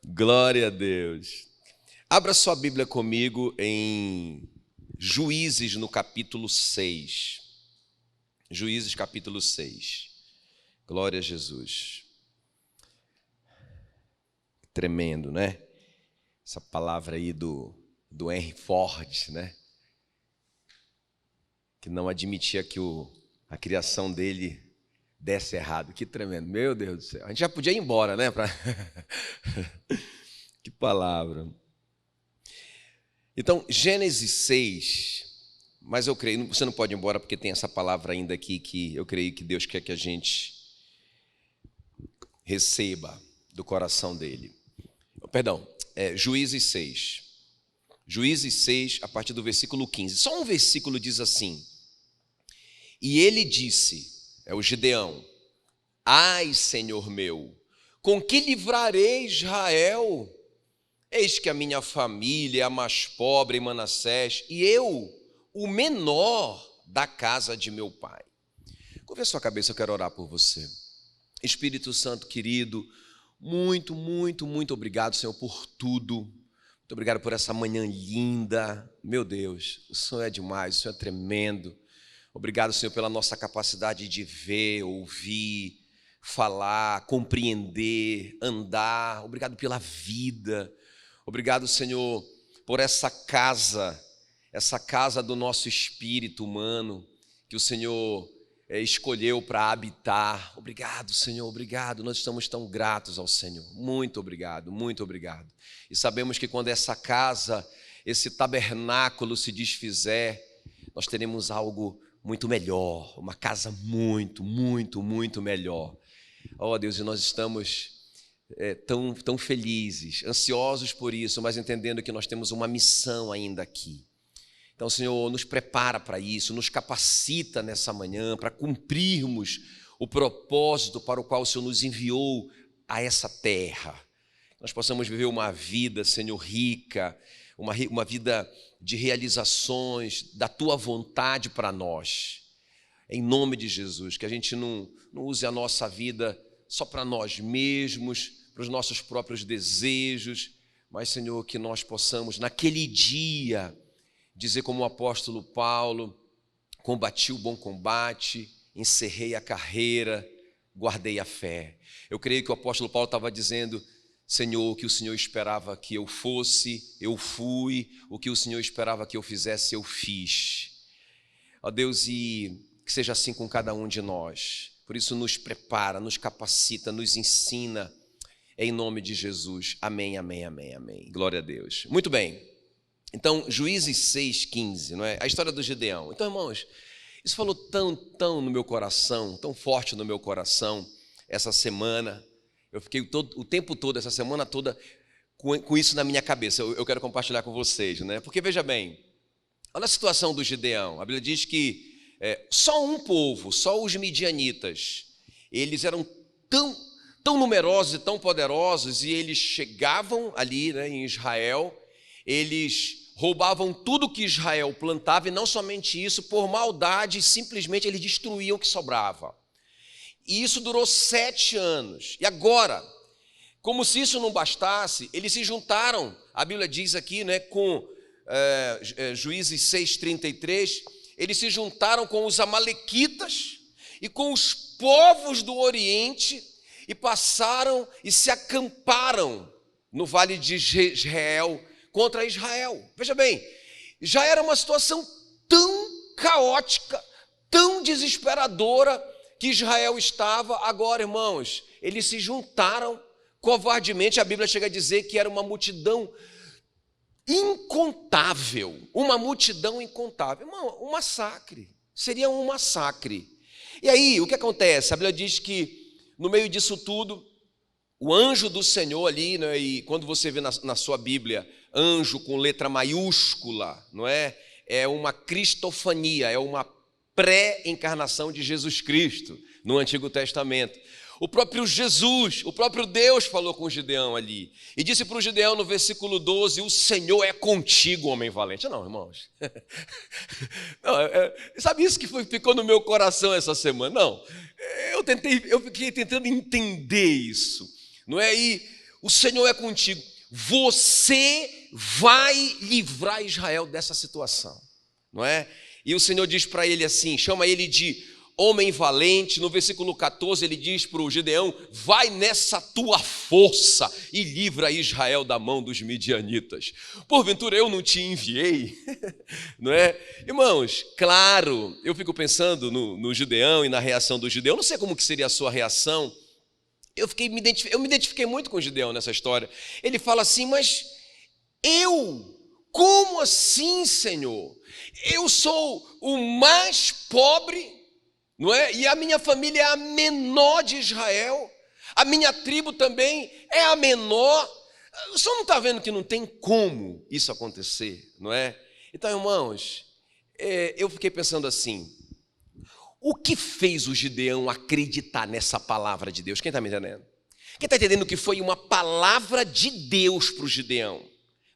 Glória a Deus. Abra sua Bíblia comigo em Juízes, no capítulo 6. Juízes, capítulo 6. Glória a Jesus. Tremendo, né? Essa palavra aí do Henry Ford, né? Que não admitia que a criação dele desse errado. Que tremendo. Meu Deus do céu. A gente já podia ir embora, né? Que palavra. Então, Gênesis 6, mas eu creio, você não pode ir embora porque tem essa palavra ainda aqui que eu creio que Deus quer que a gente receba do coração dele. Perdão, Juízes 6. Juízes 6, a partir do versículo 15. Só um versículo diz assim: E ele disse, é o Gideão: Ai, Senhor meu, com que livrarei Israel? Eis que a minha família é a mais pobre em Manassés, e eu, o menor da casa de meu pai. Curva a sua cabeça, eu quero orar por você. Espírito Santo querido, muito, muito, muito obrigado, Senhor, por tudo. Muito obrigado por essa manhã linda. Meu Deus, o Senhor é demais, o Senhor é tremendo. Obrigado, Senhor, pela nossa capacidade de ver, ouvir, falar, compreender, andar. Obrigado pela vida. Obrigado, Senhor, por essa casa do nosso espírito humano, que o Senhor escolheu para habitar. Obrigado, Senhor, obrigado. Nós estamos tão gratos ao Senhor. Muito obrigado, muito obrigado. E sabemos que quando essa casa, esse tabernáculo se desfizer, nós teremos algo muito melhor, uma casa muito, muito, muito melhor. Oh, Deus, e nós estamos tão felizes, ansiosos por isso, mas entendendo que nós temos uma missão ainda aqui. Então, Senhor, nos prepara para isso, nos capacita nessa manhã para cumprirmos o propósito para o qual o Senhor nos enviou a essa terra. Nós possamos viver uma vida, Senhor, rica, uma vida de realizações da Tua vontade para nós. Em nome de Jesus, que a gente não use a nossa vida só para nós mesmos, para os nossos próprios desejos, mas, Senhor, que nós possamos, naquele dia, dizer como o apóstolo Paulo: combati o bom combate, encerrei a carreira, guardei a fé. Eu creio que o apóstolo Paulo estava dizendo: Senhor, o que o Senhor esperava que eu fosse, eu fui, o que o Senhor esperava que eu fizesse, eu fiz. Ó Deus, e que seja assim com cada um de nós. Por isso nos prepara, nos capacita, nos ensina, em nome de Jesus. Amém, amém, amém, amém. Glória a Deus. Muito bem. Então, Juízes 6,15, não é? A história do Gideão. Então, irmãos, isso falou tão no meu coração, tão forte no meu coração essa semana. Eu fiquei o tempo todo, essa semana toda, com isso na minha cabeça. Eu quero compartilhar com vocês, né? Porque, veja bem, olha a situação do Gideão. A Bíblia diz que só um povo, só os midianitas, eles eram tão numerosos e tão poderosos, e eles chegavam ali, né, em Israel, eles roubavam tudo que Israel plantava, e não somente isso, por maldade, simplesmente eles destruíam o que sobrava. E isso durou 7 anos. E agora, como se isso não bastasse, eles se juntaram, a Bíblia diz aqui, né, com Juízes 6,33, eles se juntaram com os amalequitas e com os povos do Oriente, e passaram e se acamparam no vale de Jezreel contra Israel. Veja bem, já era uma situação tão caótica, tão desesperadora que Israel estava. Agora, irmãos, eles se juntaram covardemente. A Bíblia chega a dizer que era uma multidão incontável, uma multidão incontável. Irmão, um massacre, seria um massacre. E aí, o que acontece? A Bíblia diz que no meio disso tudo, o anjo do Senhor ali, né, e quando você vê na sua Bíblia, anjo com letra maiúscula, não é? É uma cristofania, é uma pré-encarnação de Jesus Cristo no Antigo Testamento. O próprio Jesus, o próprio Deus falou com Gideão ali, e disse para o Gideão no versículo 12, o Senhor é contigo, homem valente. Não, irmãos, não, sabe isso que ficou no meu coração essa semana? Não, eu fiquei tentando entender isso, não é? E o Senhor é contigo. Você vai livrar Israel dessa situação, não é? E o Senhor diz para ele assim, chama ele de homem valente. No versículo 14 ele diz para o Gideão: vai nessa tua força e livra Israel da mão dos midianitas. Porventura eu não te enviei? Não é? Irmãos, claro, eu fico pensando no Gideão e na reação do Gideão. Não sei como que seria a sua reação. Eu me identifiquei muito com o Gideão nessa história. Ele fala assim: mas como assim, Senhor? Eu sou o mais pobre, não é? E a minha família é a menor de Israel, a minha tribo também é a menor. O senhor não está vendo que não tem como isso acontecer, não é? Então, irmãos, eu fiquei pensando assim: o que fez o Gideão acreditar nessa palavra de Deus? Quem está me entendendo? Quem está entendendo que foi uma palavra de Deus para o Gideão,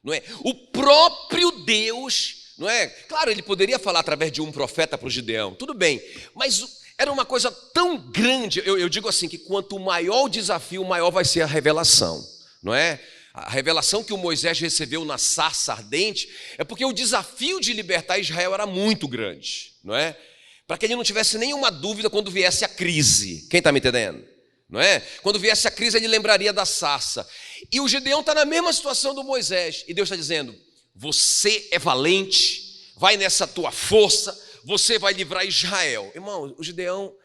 não é? O próprio Deus, não é? Claro, ele poderia falar através de um profeta para o Gideão, tudo bem, mas era uma coisa tão grande. Eu digo assim, que quanto maior o desafio, maior vai ser a revelação, não é? A revelação que o Moisés recebeu na sarça ardente é porque o desafio de libertar Israel era muito grande, não é? Para que ele não tivesse nenhuma dúvida quando viesse a crise. Quem está me entendendo? Não é? Quando viesse a crise, ele lembraria da sarça. E o Gideão está na mesma situação do Moisés. E Deus está dizendo: você é valente, vai nessa tua força, você vai livrar Israel. Irmão, o Gideão,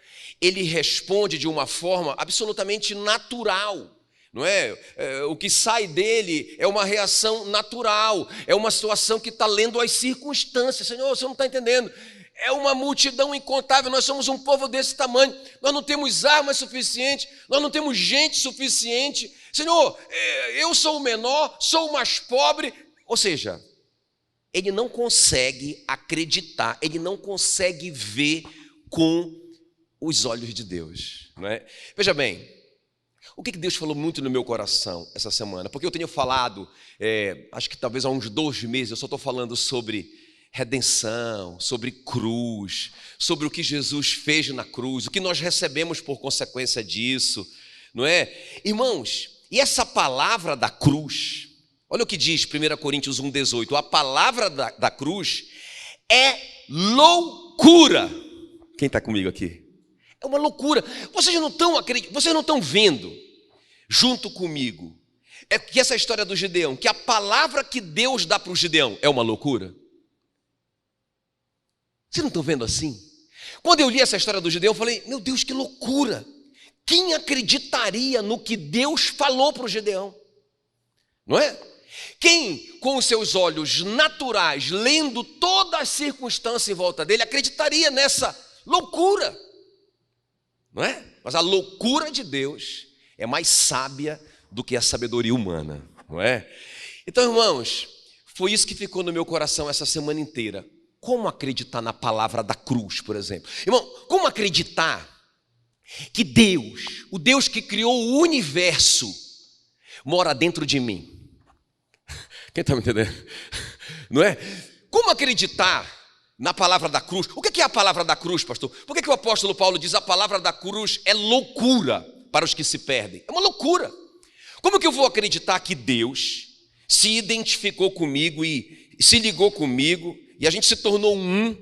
ele responde de uma forma absolutamente natural. Não é? O que sai dele é uma reação natural, é uma situação que está lendo as circunstâncias. Senhor, você não está entendendo. É uma multidão incontável, nós somos um povo desse tamanho, nós não temos armas suficientes, nós não temos gente suficiente. Senhor, eu sou o menor, sou o mais pobre. Ou seja, ele não consegue acreditar, ele não consegue ver com os olhos de Deus, não é? Veja bem, o que Deus falou muito no meu coração essa semana? Porque eu tenho falado, acho que talvez há uns 2 meses, eu só estou falando sobre redenção, sobre cruz, sobre o que Jesus fez na cruz, o que nós recebemos por consequência disso, não é? Irmãos, e essa palavra da cruz, olha o que diz 1 Coríntios 1,18, a palavra da cruz é loucura. Quem está comigo aqui? É uma loucura. Vocês não estão acreditando, vocês não estão vendo junto comigo, é que essa história do Gideão, que a palavra que Deus dá para o Gideão é uma loucura. Vocês não estão vendo assim? Quando eu li essa história do Gideão, eu falei: meu Deus, que loucura! Quem acreditaria no que Deus falou para o Gideão? Não é? Quem, com os seus olhos naturais, lendo toda a circunstância em volta dele, acreditaria nessa loucura? Não é? Mas a loucura de Deus é mais sábia do que a sabedoria humana, não é? Então, irmãos, foi isso que ficou no meu coração essa semana inteira. Como acreditar na palavra da cruz, por exemplo? Irmão, como acreditar que Deus, o Deus que criou o universo, mora dentro de mim? Quem está me entendendo? Não é? Como acreditar na palavra da cruz? O que é a palavra da cruz, pastor? Por que o apóstolo Paulo diz a palavra da cruz é loucura para os que se perdem? É uma loucura. Como que eu vou acreditar que Deus se identificou comigo e se ligou comigo, e a gente se tornou um,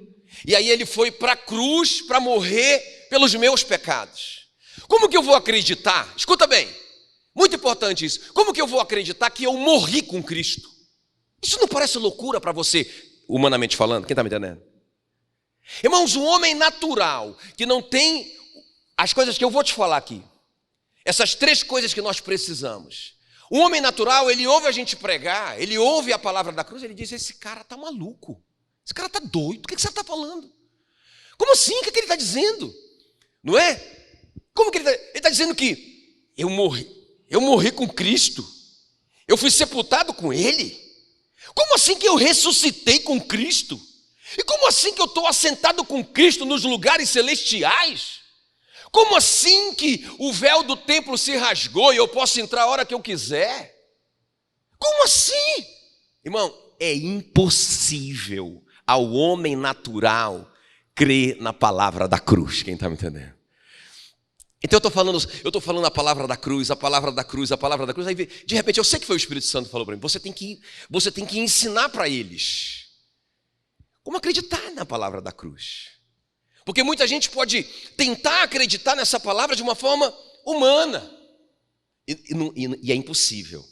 e aí ele foi para a cruz para morrer pelos meus pecados? Como que eu vou acreditar? Escuta bem, muito importante isso. Como que eu vou acreditar que eu morri com Cristo? Isso não parece loucura para você, humanamente falando? Quem está me entendendo? Irmãos, um homem natural, que não tem as coisas que eu vou te falar aqui, essas 3 coisas que nós precisamos. Um homem natural, ele ouve a gente pregar, ele ouve a palavra da cruz, ele diz: esse cara está maluco. Esse cara está doido, o que você está falando? Como assim? O que ele está dizendo? Não é? Como que ele está dizendo que eu morri com Cristo, eu fui sepultado com Ele? Como assim que eu ressuscitei com Cristo? E como assim que eu estou assentado com Cristo nos lugares celestiais? Como assim que o véu do templo se rasgou e eu posso entrar a hora que eu quiser? Como assim? Irmão, é impossível ao homem natural crer na palavra da cruz. Quem está me entendendo? Então eu estou falando a palavra da cruz, a palavra da cruz, a palavra da cruz. Aí de repente eu sei que foi o Espírito Santo que falou para mim. Você tem que ensinar para eles como acreditar na palavra da cruz. Porque muita gente pode tentar acreditar nessa palavra de uma forma humana. E é impossível.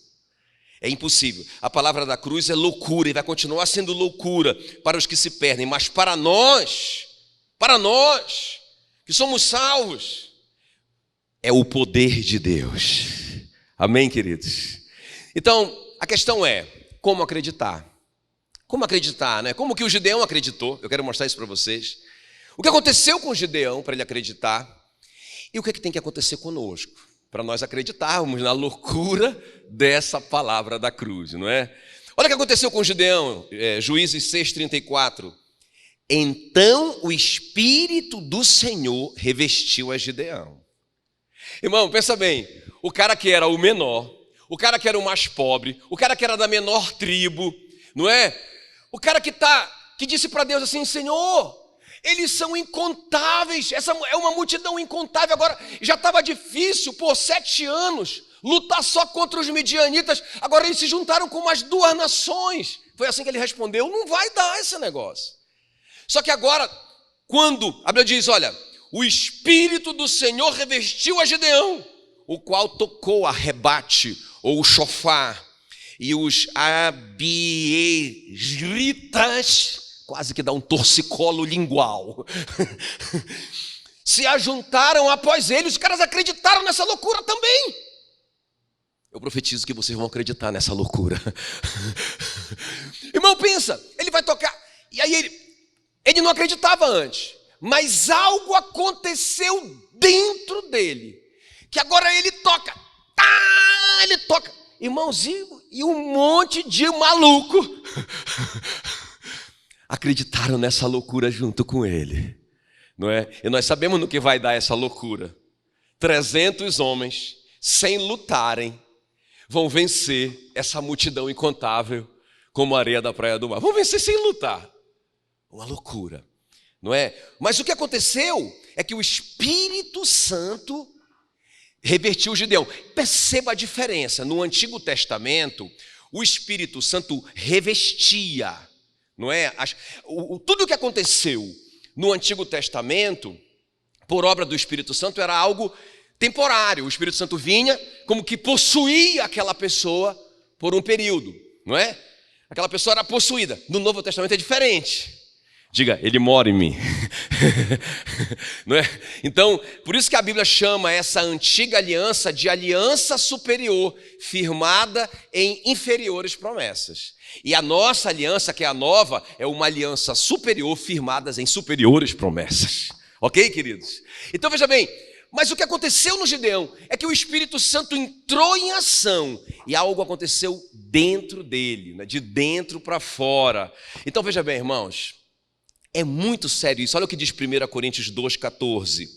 É impossível. A palavra da cruz é loucura e vai continuar sendo loucura para os que se perdem. Mas para nós que somos salvos, é o poder de Deus. Amém, queridos? Então, a questão é, como acreditar? Como acreditar, né? Como que o Gideão acreditou? Eu quero mostrar isso para vocês. O que aconteceu com o Gideão para ele acreditar? E o que é que tem que acontecer conosco? Para nós acreditarmos na loucura dessa palavra da cruz, não é? Olha o que aconteceu com o Gideão, Juízes 6:34. Então o Espírito do Senhor revestiu a Gideão. Irmão, pensa bem, o cara que era o menor, o cara que era o mais pobre, o cara que era da menor tribo, não é? O cara que disse para Deus assim: Senhor, eles são incontáveis, essa é uma multidão incontável. Agora já estava difícil por 7 anos lutar só contra os midianitas, agora eles se juntaram com mais 2 nações. Foi assim que ele respondeu: não vai dar esse negócio. Só que agora, quando a Bíblia diz, olha, o Espírito do Senhor revestiu a Gideão, o qual tocou a rebate, ou o chofar, e os abiezritas, quase que dá um torcicolo lingual, se ajuntaram após ele. Os caras acreditaram nessa loucura também. Eu profetizo que vocês vão acreditar nessa loucura. Irmão, pensa, ele vai tocar, e aí ele não acreditava antes, mas algo aconteceu dentro dele, que agora ele toca, irmãozinho, e um monte de maluco acreditaram nessa loucura junto com ele, não é? E nós sabemos no que vai dar essa loucura. 300 homens, sem lutarem, vão vencer essa multidão incontável como a areia da praia do mar. Vão vencer sem lutar. Uma loucura, não é? Mas o que aconteceu é que o Espírito Santo revertiu o Gideão. Perceba a diferença. No Antigo Testamento, o Espírito Santo revestia, não é? Tudo o que aconteceu no Antigo Testamento, por obra do Espírito Santo, era algo temporário. O Espírito Santo vinha como que possuía aquela pessoa por um período, não é? Aquela pessoa era possuída. No Novo Testamento é diferente. Diga, ele mora em mim. Não é? Então, por isso que a Bíblia chama essa antiga aliança de aliança superior, firmada em inferiores promessas. E a nossa aliança, que é a nova, é uma aliança superior, firmada em superiores promessas. Ok, queridos? Então, veja bem, mas o que aconteceu no Gideão é que o Espírito Santo entrou em ação e algo aconteceu dentro dele, né? De dentro para fora. Então, veja bem, irmãos, é muito sério isso. Olha o que diz 1 Coríntios 2,14.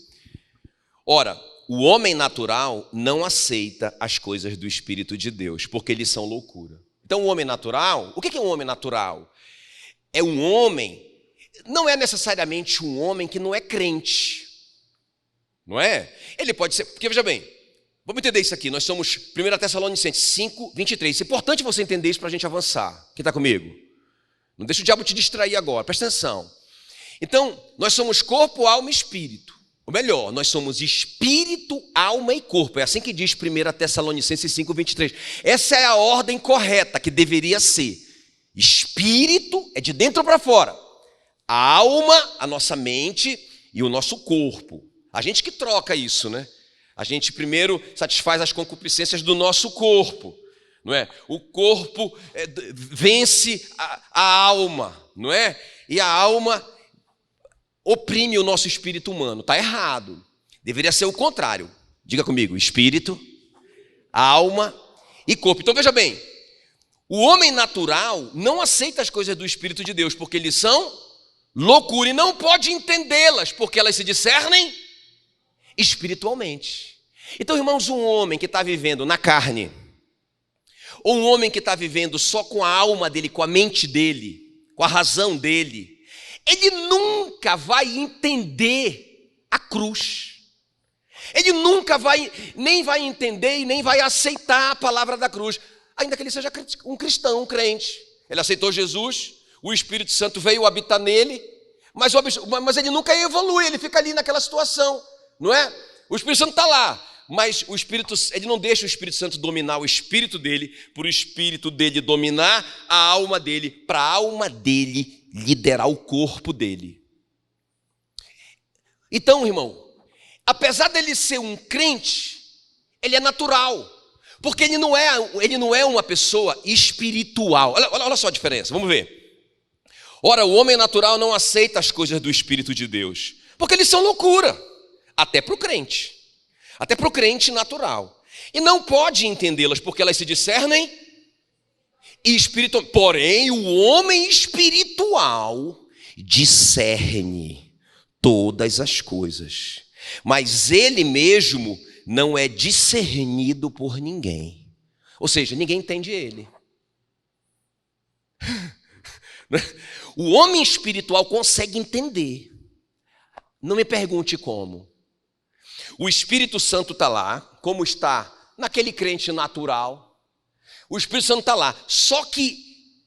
Ora, o homem natural não aceita as coisas do Espírito de Deus, porque eles são loucura. Então, o homem natural, o que é um homem natural? É um homem, não é necessariamente um homem que não é crente, não é? Ele pode ser, porque veja bem, vamos entender isso aqui, nós somos 1 Tessalonicenses 5:23. É importante você entender isso para a gente avançar. Quem está comigo? Não deixa o diabo te distrair agora, presta atenção. Então, nós somos corpo, alma e espírito. Ou melhor, nós somos espírito, alma e corpo. É assim que diz 1 Tessalonicenses 5:23. Essa é a ordem correta que deveria ser. Espírito é de dentro para fora. A alma, a nossa mente e o nosso corpo. A gente que troca isso, né? A gente primeiro satisfaz as concupiscências do nosso corpo, não é? O corpo vence a alma, não é? E a alma oprime o nosso espírito humano. Está errado. Deveria ser o contrário. Diga comigo: espírito, alma e corpo. Então veja bem, o homem natural não aceita as coisas do Espírito de Deus, porque eles são loucura e não pode entendê-las, porque elas se discernem espiritualmente. Então, irmãos, um homem que está vivendo na carne, ou um homem que está vivendo só com a alma dele, com a mente dele, com a razão dele, ele nunca vai entender a cruz. Ele nunca nem vai entender e nem vai aceitar a palavra da cruz, ainda que ele seja um cristão, um crente. Ele aceitou Jesus, o Espírito Santo veio habitar nele, mas ele nunca evolui, ele fica ali naquela situação, não é? O Espírito Santo está lá, mas ele não deixa o Espírito Santo dominar o espírito dele, para o espírito dele dominar a alma dele, para a alma dele liderar o corpo dele. Então, irmão, apesar dele ser um crente, ele é natural, porque ele não é uma pessoa espiritual. Olha só a diferença, vamos ver. Ora, o homem natural não aceita as coisas do Espírito de Deus, porque eles são loucura, até para o crente natural. E não pode entendê-las, porque elas se discernem espiritual. Porém, o homem espiritual discerne todas as coisas, mas ele mesmo não é discernido por ninguém. Ou seja, ninguém entende ele. O homem espiritual consegue entender. Não me pergunte como. O Espírito Santo está lá, como está naquele crente natural. O Espírito Santo está lá. Só que,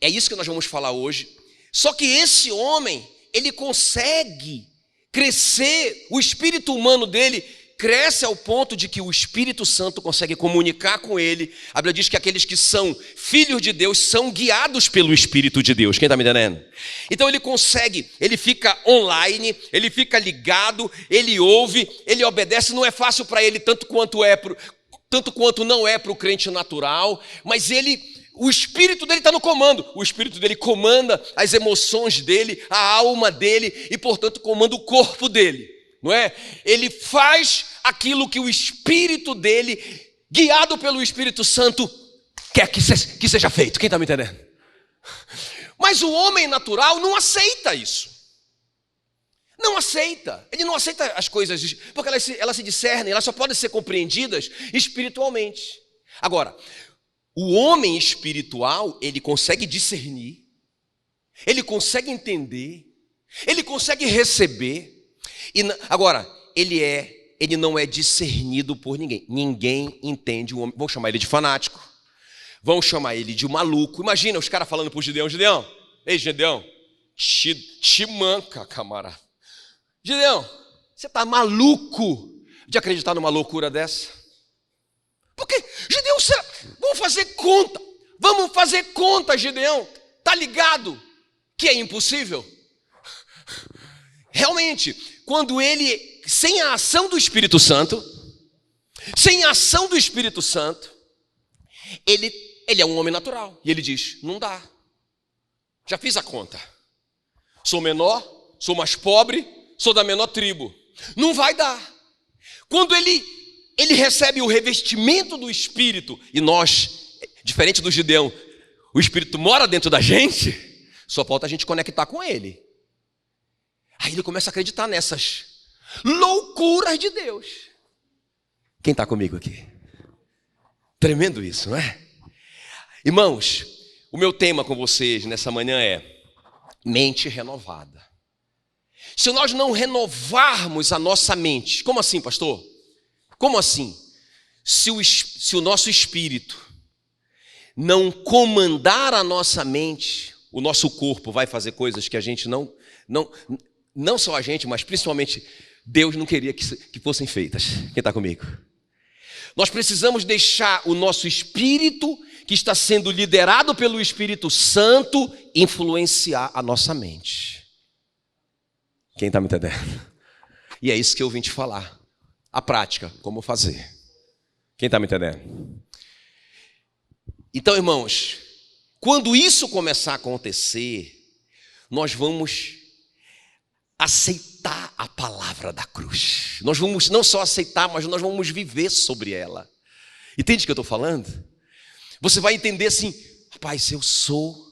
é isso que nós vamos falar hoje, só que esse homem, ele consegue crescer, o espírito humano dele cresce ao ponto de que o Espírito Santo consegue comunicar com ele. A Bíblia diz que aqueles que são filhos de Deus são guiados pelo Espírito de Deus. Quem está me entendendo? Então ele consegue, ele fica online, ele fica ligado, ele ouve, ele obedece. Não é fácil para ele tanto quanto não é para o crente natural, mas o espírito dele está no comando. O espírito dele comanda as emoções dele, a alma dele e, portanto, comanda o corpo dele. Não é? Ele faz aquilo que o espírito dele, guiado pelo Espírito Santo, quer que seja feito. Quem está me entendendo? Mas o homem natural não aceita isso. Não aceita. Ele não aceita as coisas, porque elas se discernem, elas só podem ser compreendidas espiritualmente. Agora, o homem espiritual, ele consegue discernir, ele consegue entender, ele consegue receber. Agora, ele não é discernido por ninguém. Ninguém entende o homem. Vão chamar ele de fanático, vão chamar ele de maluco. Imagina os caras falando para o Gideão: Gideão, ei Gideão, te manca, camarada. Gideão, você está maluco de acreditar numa loucura dessa? Porque, Gideão, vamos fazer conta, Gideão. Está ligado que é impossível? Realmente, quando ele, sem a ação do Espírito Santo, ele é um homem natural. E ele diz: não dá. Já fiz a conta. Sou menor, sou mais pobre, sou da menor tribo. Não vai dar. Quando ele recebe o revestimento do Espírito, e nós, diferente do Gideão, o Espírito mora dentro da gente, só falta a gente conectar com ele. Aí ele começa a acreditar nessas loucuras de Deus. Quem está comigo aqui? Tremendo isso, não é? Irmãos, o meu tema com vocês nessa manhã é mente renovada. Se nós não renovarmos a nossa mente, como assim, pastor? Como assim? Se o nosso espírito não comandar a nossa mente, o nosso corpo vai fazer coisas que a gente não só a gente, mas principalmente Deus não queria que fossem feitas. Quem está comigo? Nós precisamos deixar o nosso espírito, que está sendo liderado pelo Espírito Santo, influenciar a nossa mente. Quem está me entendendo? E é isso que eu vim te falar. A prática, como fazer. Quem está me entendendo? Então, irmãos, quando isso começar a acontecer, nós vamos aceitar a palavra da cruz. Nós vamos não só aceitar, mas nós vamos viver sobre ela. Entende o que eu estou falando? Você vai entender assim: rapaz, eu sou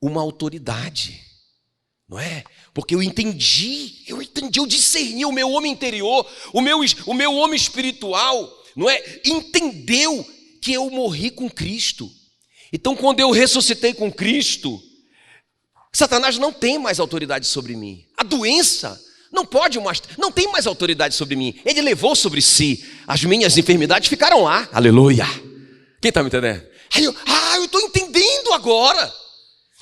uma autoridade, não é? Porque eu entendi, eu discerni o meu homem interior, o meu homem espiritual, não é? Entendeu que eu morri com Cristo. Então, quando eu ressuscitei com Cristo, Satanás não tem mais autoridade sobre mim. A doença Não pode mais, não tem mais autoridade sobre mim. Ele levou sobre si as minhas enfermidades, ficaram lá. Aleluia. Quem está me entendendo? Aí eu estou entendendo agora.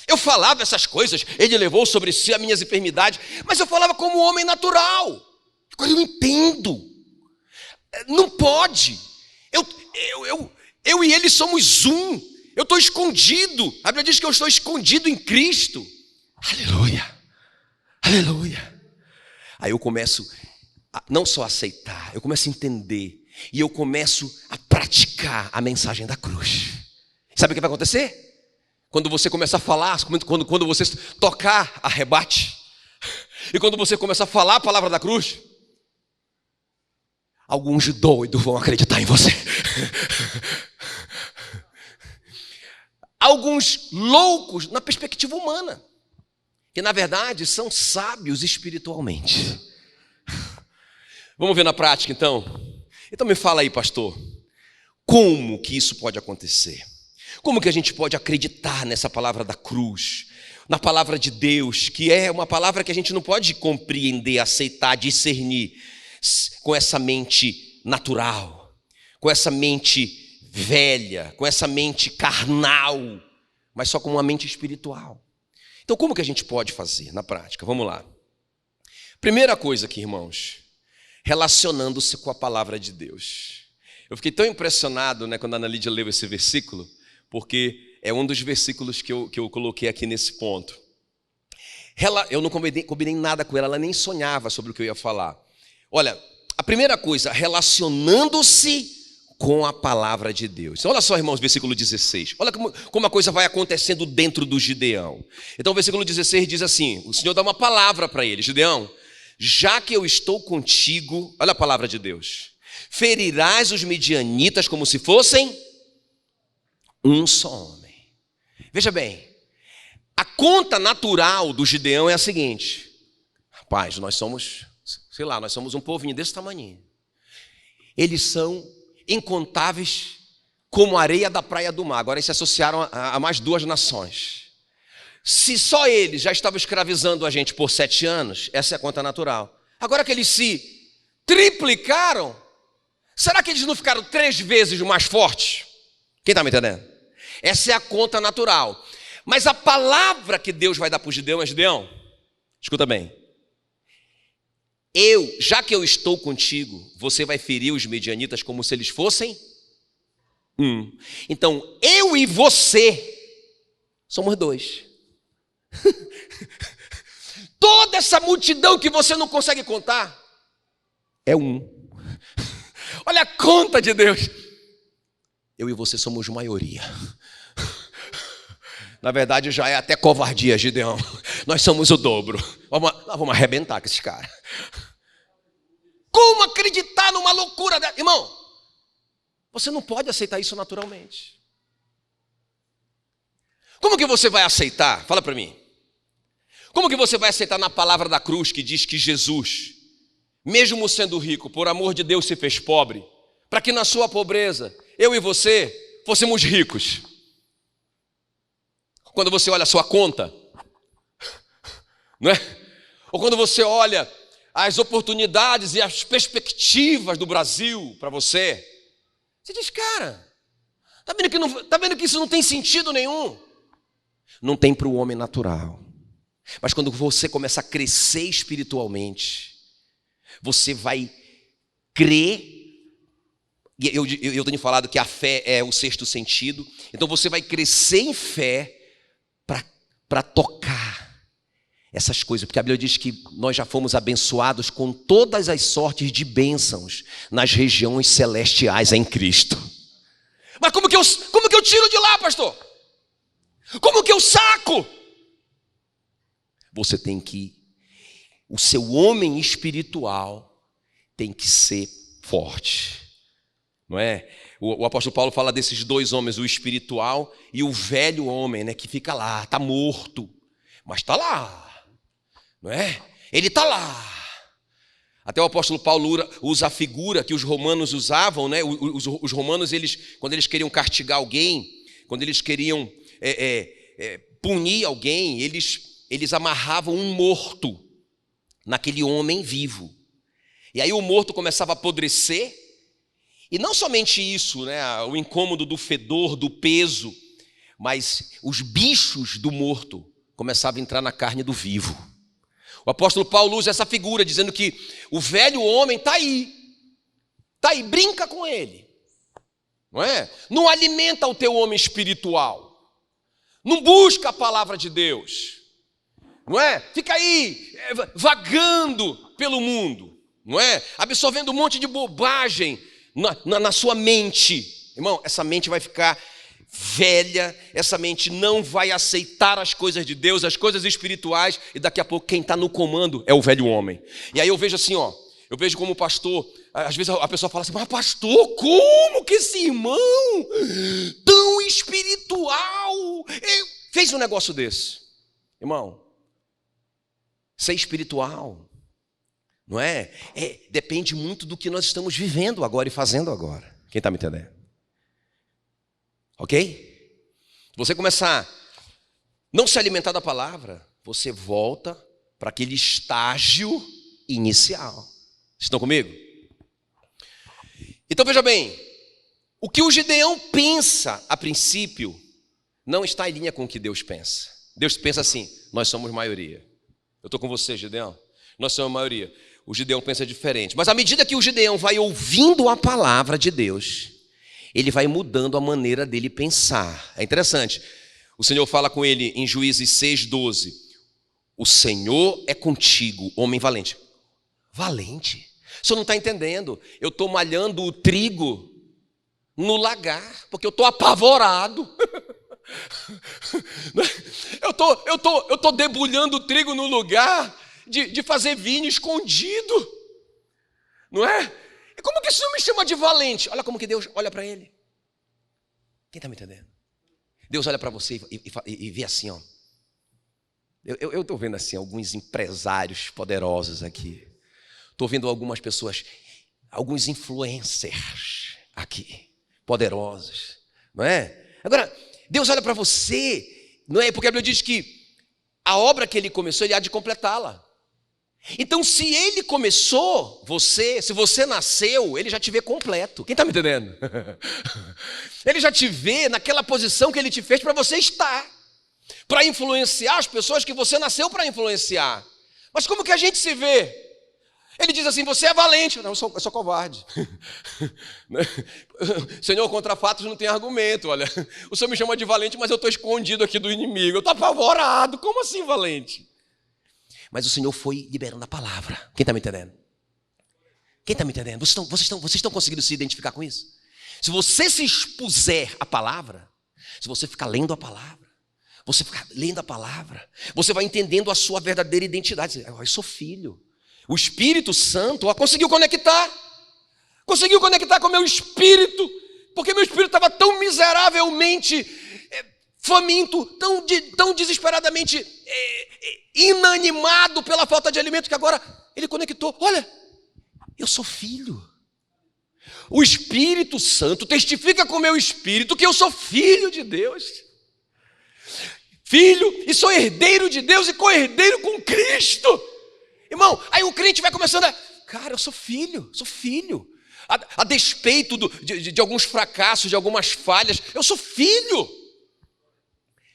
Eu falava essas coisas, ele levou sobre si as minhas enfermidades, mas eu falava como homem natural. Agora eu entendo. Não pode. Eu e ele somos um. Eu estou escondido. A Bíblia diz que eu estou escondido em Cristo. Aleluia. Aleluia. Aí eu começo a não só aceitar, eu começo a entender. E eu começo a praticar a mensagem da cruz. Sabe o que vai acontecer? Quando você começa a falar, quando você tocar, arrebate. E quando você começa a falar a palavra da cruz, alguns doidos vão acreditar em você. Alguns loucos na perspectiva humana, que na verdade são sábios espiritualmente. Vamos ver na prática então? Então me fala aí, pastor, como que isso pode acontecer? Como que a gente pode acreditar nessa palavra da cruz, na palavra de Deus, que é uma palavra que a gente não pode compreender, aceitar, discernir com essa mente natural, com essa mente velha, com essa mente carnal, mas só com uma mente espiritual. Então como que a gente pode fazer na prática? Vamos lá. Primeira coisa aqui, irmãos, relacionando-se com a palavra de Deus. Eu fiquei tão impressionado, quando a Ana Lídia leu esse versículo, porque é um dos versículos que eu coloquei aqui nesse ponto. Eu não combinei nada com ela, ela nem sonhava sobre o que eu ia falar. Olha, a primeira coisa, relacionando-se com a palavra de Deus. Então, olha só, irmãos, versículo 16. Olha como a coisa vai acontecendo dentro do Gideão. Então, o versículo 16 diz assim, o Senhor dá uma palavra para ele. Gideão, já que eu estou contigo, olha a palavra de Deus, ferirás os midianitas como se fossem um só homem. Veja bem, a conta natural do Gideão é a seguinte: rapaz, nós somos um povinho desse tamanho. Eles são incontáveis como a areia da praia do mar. Agora eles se associaram a mais duas nações. Se só eles já estavam escravizando a gente por 7 anos, essa é a conta natural. Agora que eles se triplicaram, será que eles não ficaram 3 vezes mais fortes? Quem está me entendendo? Essa é a conta natural. Mas a palavra que Deus vai dar para o Gideão é: Gideão, escuta bem. Já que eu estou contigo, você vai ferir os midianitas como se eles fossem um. Então, eu e você somos 2. Toda essa multidão que você não consegue contar é 1. Olha a conta de Deus. Eu e você somos maioria. Na verdade, já é até covardia, Gideão. Nós somos o dobro. Vamos arrebentar com esses caras. Como acreditar numa loucura dessa? Irmão, você não pode aceitar isso naturalmente. Como que você vai aceitar? Fala para mim. Como que você vai aceitar na palavra da cruz que diz que Jesus, mesmo sendo rico, por amor de Deus se fez pobre, para que na sua pobreza, eu e você fôssemos ricos? Quando você olha a sua conta, não é? Ou quando você olha as oportunidades e as perspectivas do Brasil para você, você diz, cara, tá vendo que isso não tem sentido nenhum? Não tem para o homem natural. Mas quando você começa a crescer espiritualmente, você vai crer. E eu tenho falado que a fé é o 6º sentido. Então você vai crescer em fé para tocar essas coisas, porque a Bíblia diz que nós já fomos abençoados com todas as sortes de bênçãos nas regiões celestiais em Cristo. Mas como que eu tiro de lá, pastor? Como que eu saco? Você tem que, o seu homem espiritual tem que ser forte, não é? O apóstolo Paulo fala desses 2 homens, o espiritual e o velho homem, que fica lá, está morto, mas está lá, não é? Ele está lá. Até o apóstolo Paulo usa a figura que os romanos usavam, né? Os romanos, quando eles queriam castigar alguém, quando eles queriam punir alguém, eles amarravam um morto naquele homem vivo. E aí o morto começava a apodrecer, e não somente isso, né, o incômodo do fedor, do peso, mas os bichos do morto começavam a entrar na carne do vivo. O apóstolo Paulo usa essa figura, dizendo que o velho homem está aí, brinca com ele, não é? Não alimenta o teu homem espiritual, não busca a palavra de Deus, não é? Fica aí vagando pelo mundo, não é? Absorvendo um monte de bobagem na sua mente. Irmão, essa mente vai ficar velha, essa mente não vai aceitar as coisas de Deus, as coisas espirituais, e daqui a pouco quem está no comando é o velho homem. E aí eu vejo assim, eu vejo como pastor, às vezes a pessoa fala assim, mas pastor, como que esse irmão tão espiritual fez um negócio desse? Irmão, ser espiritual, não é? Depende muito do que nós estamos vivendo agora e fazendo agora. Quem está me entendendo? Ok? Você começar a não se alimentar da palavra, você volta para aquele estágio inicial. Estão comigo? Então veja bem, o que o Gideão pensa a princípio não está em linha com o que Deus pensa. Deus pensa assim, nós somos maioria. Eu estou com você, Gideão. Nós somos maioria. O Gideão pensa diferente. Mas à medida que o Gideão vai ouvindo a palavra de Deus, ele vai mudando a maneira dele pensar. É interessante. O Senhor fala com ele em Juízes 6:12. O Senhor é contigo, homem valente. Valente? O senhor não está entendendo. Eu estou malhando o trigo no lagar, porque eu estou apavorado. Eu estou debulhando o trigo no lugar de fazer vinho escondido. Não é? E como que o Senhor me chama de valente? Olha como que Deus olha para ele. Quem está me entendendo? Deus olha para você e vê assim, ó. Eu estou vendo assim alguns empresários poderosos aqui. Estou vendo algumas pessoas, alguns influencers aqui, poderosos, não é? Agora, Deus olha para você, não é? Porque a Bíblia diz que a obra que Ele começou, Ele há de completá-la. Então, se Ele começou se você nasceu, Ele já te vê completo. Quem está me entendendo? Ele já te vê naquela posição que Ele te fez para você estar, para influenciar as pessoas que você nasceu para influenciar. Mas como que a gente se vê? Ele diz assim, você é valente. Não, eu sou covarde. Senhor, contra fatos não tem argumento. Olha, o Senhor me chama de valente, mas eu estou escondido aqui do inimigo. Eu estou apavorado. Como assim valente? Mas o Senhor foi liberando a palavra. Quem está me entendendo? Quem está me entendendo? Vocês estão conseguindo se identificar com isso? Se você se expuser à palavra, se você ficar lendo a palavra, você ficar lendo a palavra, você vai entendendo a sua verdadeira identidade. Eu sou filho. O Espírito Santo conseguiu conectar com o meu espírito, porque meu espírito estava tão miseravelmente faminto, tão desesperadamente inanimado pela falta de alimento, que agora ele conectou. Olha, eu sou filho. O Espírito Santo testifica com o meu espírito que eu sou filho de Deus. Filho, e sou herdeiro de Deus e co-herdeiro com Cristo. Irmão, aí o crente vai começando cara, eu sou filho. A despeito de alguns fracassos, de algumas falhas, eu sou filho.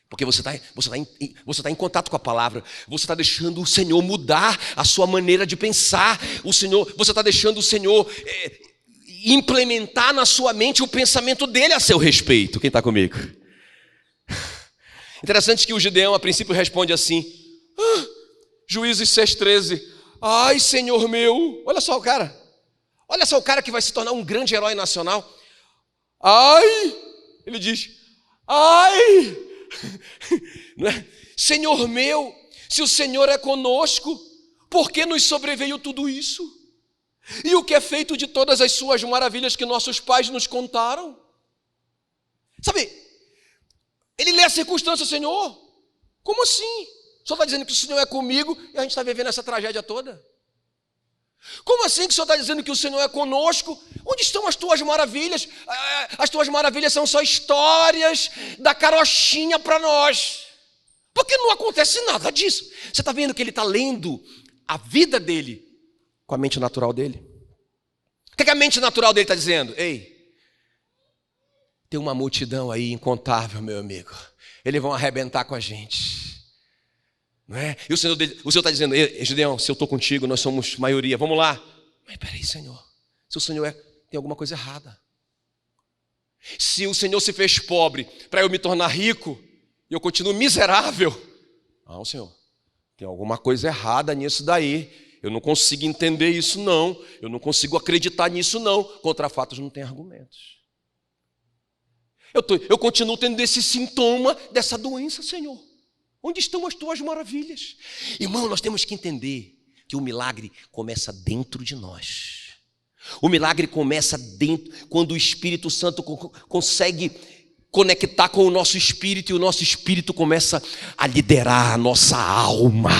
Porque você tá em contato com a palavra, você está deixando o Senhor mudar a sua maneira de pensar. Você está deixando o Senhor implementar na sua mente o pensamento dele a seu respeito. Quem está comigo? Interessante que o Gideão a princípio responde assim, Juízes 6:13, ai Senhor meu, olha só o cara que vai se tornar um grande herói nacional. Ai, ele diz, ai, não é? Senhor meu, se o Senhor é conosco, por que nos sobreveio tudo isso? E o que é feito de todas as suas maravilhas que nossos pais nos contaram? Sabe, ele lê a circunstância, Senhor, como assim? O Senhor está dizendo que o Senhor é comigo e a gente está vivendo essa tragédia toda? Como assim que o Senhor está dizendo que o Senhor é conosco? Onde estão as tuas maravilhas? As tuas maravilhas são só histórias da carochinha para nós. Porque não acontece nada disso. Você está vendo que ele está lendo a vida dele com a mente natural dele. O que a mente natural dele está dizendo? Ei, tem uma multidão aí incontável, meu amigo. Eles vão arrebentar com a gente. Não é? E o Senhor está dizendo, ei, Gideão, se eu estou contigo, nós somos maioria, vamos lá. Mas peraí, Senhor, se o Senhor tem alguma coisa errada. Se o Senhor se fez pobre para eu me tornar rico, e eu continuo miserável. Não, Senhor, tem alguma coisa errada nisso daí. Eu não consigo entender isso não. Eu não consigo acreditar nisso não. Contra fatos não tem argumentos. Eu continuo tendo esse sintoma dessa doença, Senhor. Onde estão as tuas maravilhas? Irmão, nós temos que entender que o milagre começa dentro de nós. O milagre começa dentro, quando o Espírito Santo consegue conectar com o nosso espírito, e o nosso espírito começa a liderar a nossa alma,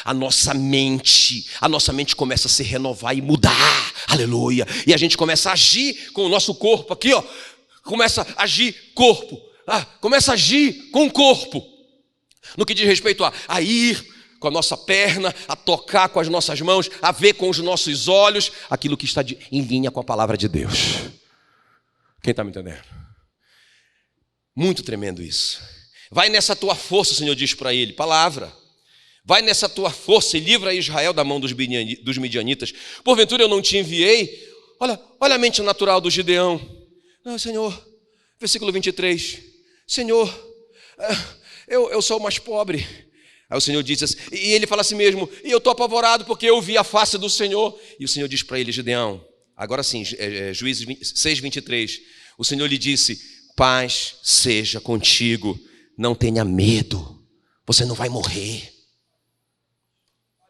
a nossa mente começa a se renovar e mudar, aleluia, e a gente começa a agir com o nosso corpo aqui, ó, começa a agir corpo, começa a agir com o corpo, no que diz respeito a ir com a nossa perna, a tocar com as nossas mãos, a ver com os nossos olhos, aquilo que está em linha com a palavra de Deus. Quem está me entendendo? Muito tremendo isso. Vai nessa tua força, o Senhor diz para ele, palavra. Vai nessa tua força e livra Israel da mão dos midianitas. Porventura eu não te enviei? Olha a mente natural do Gideão. Não, Senhor, versículo 23. Senhor, eu sou o mais pobre. Aí o Senhor diz assim, e ele fala assim mesmo, e eu estou apavorado porque eu vi a face do Senhor. E o Senhor diz para ele, Gideão, agora sim, Juízes 6, 23. O Senhor lhe disse, paz seja contigo, não tenha medo, você não vai morrer.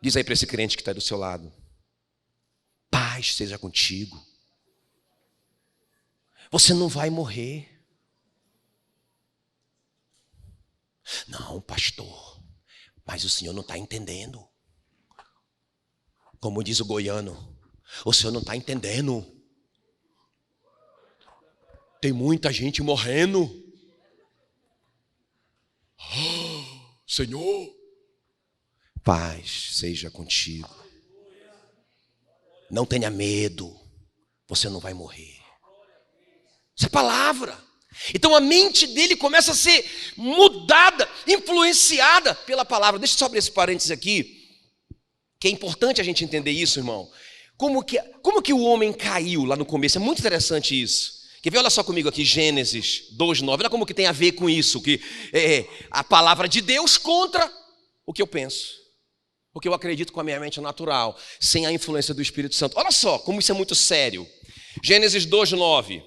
Diz aí para esse crente que está do seu lado, paz seja contigo, você não vai morrer. Não, pastor, mas o senhor não está entendendo. Como diz o goiano, o senhor não está entendendo. Tem muita gente morrendo. Senhor, paz seja contigo. Não tenha medo, você não vai morrer. Isso é palavra. Então a mente dele começa a ser mudada, influenciada pela palavra. Deixa eu só abrir esse parênteses aqui, que é importante a gente entender isso, irmão. Como que o homem caiu lá no começo? É muito interessante isso. Quer ver? Olha só comigo aqui, Gênesis 2:9. Olha como que tem a ver com isso, que é a palavra de Deus contra o que eu penso, o que eu acredito com a minha mente natural, sem a influência do Espírito Santo. Olha só como isso é muito sério. Gênesis 2:9.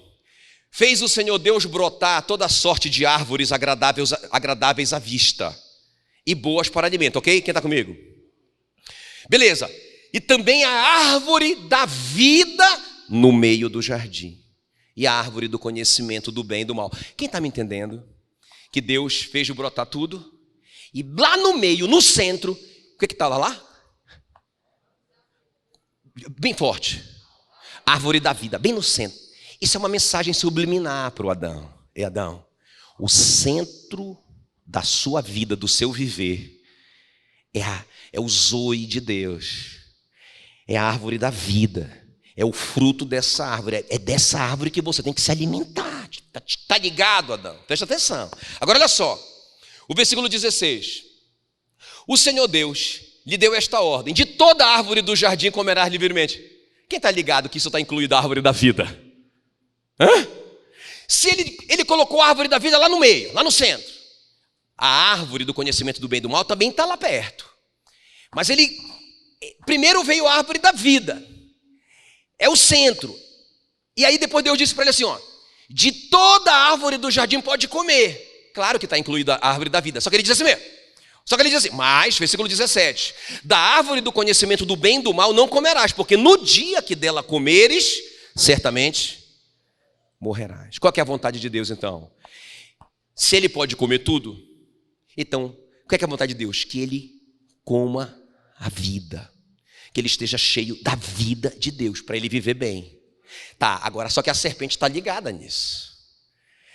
Fez o Senhor Deus brotar toda sorte de árvores agradáveis à vista e boas para alimento, ok? Quem está comigo? Beleza. E também a árvore da vida no meio do jardim. E a árvore do conhecimento do bem e do mal. Quem está me entendendo? Que Deus fez brotar tudo. E lá no meio, no centro, o que estava lá? Bem forte. Árvore da vida, bem no centro. Isso é uma mensagem subliminar para o Adão. E Adão, o centro da sua vida, do seu viver, é o zoe de Deus. É a árvore da vida. É o fruto dessa árvore. É dessa árvore que você tem que se alimentar. Está ligado, Adão? Presta atenção. Agora olha só. O versículo 16. O Senhor Deus lhe deu esta ordem. De toda árvore do jardim comerás livremente. Quem está ligado que isso está incluído a árvore da vida? Se ele colocou a árvore da vida lá no meio, lá no centro. A árvore do conhecimento do bem e do mal também está lá perto. Mas primeiro veio a árvore da vida. É o centro. E aí depois Deus disse para ele assim, ó, de toda árvore do jardim pode comer. Claro que está incluída a árvore da vida. Só que ele diz assim mesmo. Só que ele diz assim, mas, versículo 17, da árvore do conhecimento do bem e do mal não comerás, porque no dia que dela comeres, certamente morrerás. Qual que é a vontade de Deus então? Se ele pode comer tudo, então, qual que é a vontade de Deus? Que ele coma a vida. Que ele esteja cheio da vida de Deus, para ele viver bem. Tá, agora só que a serpente está ligada nisso.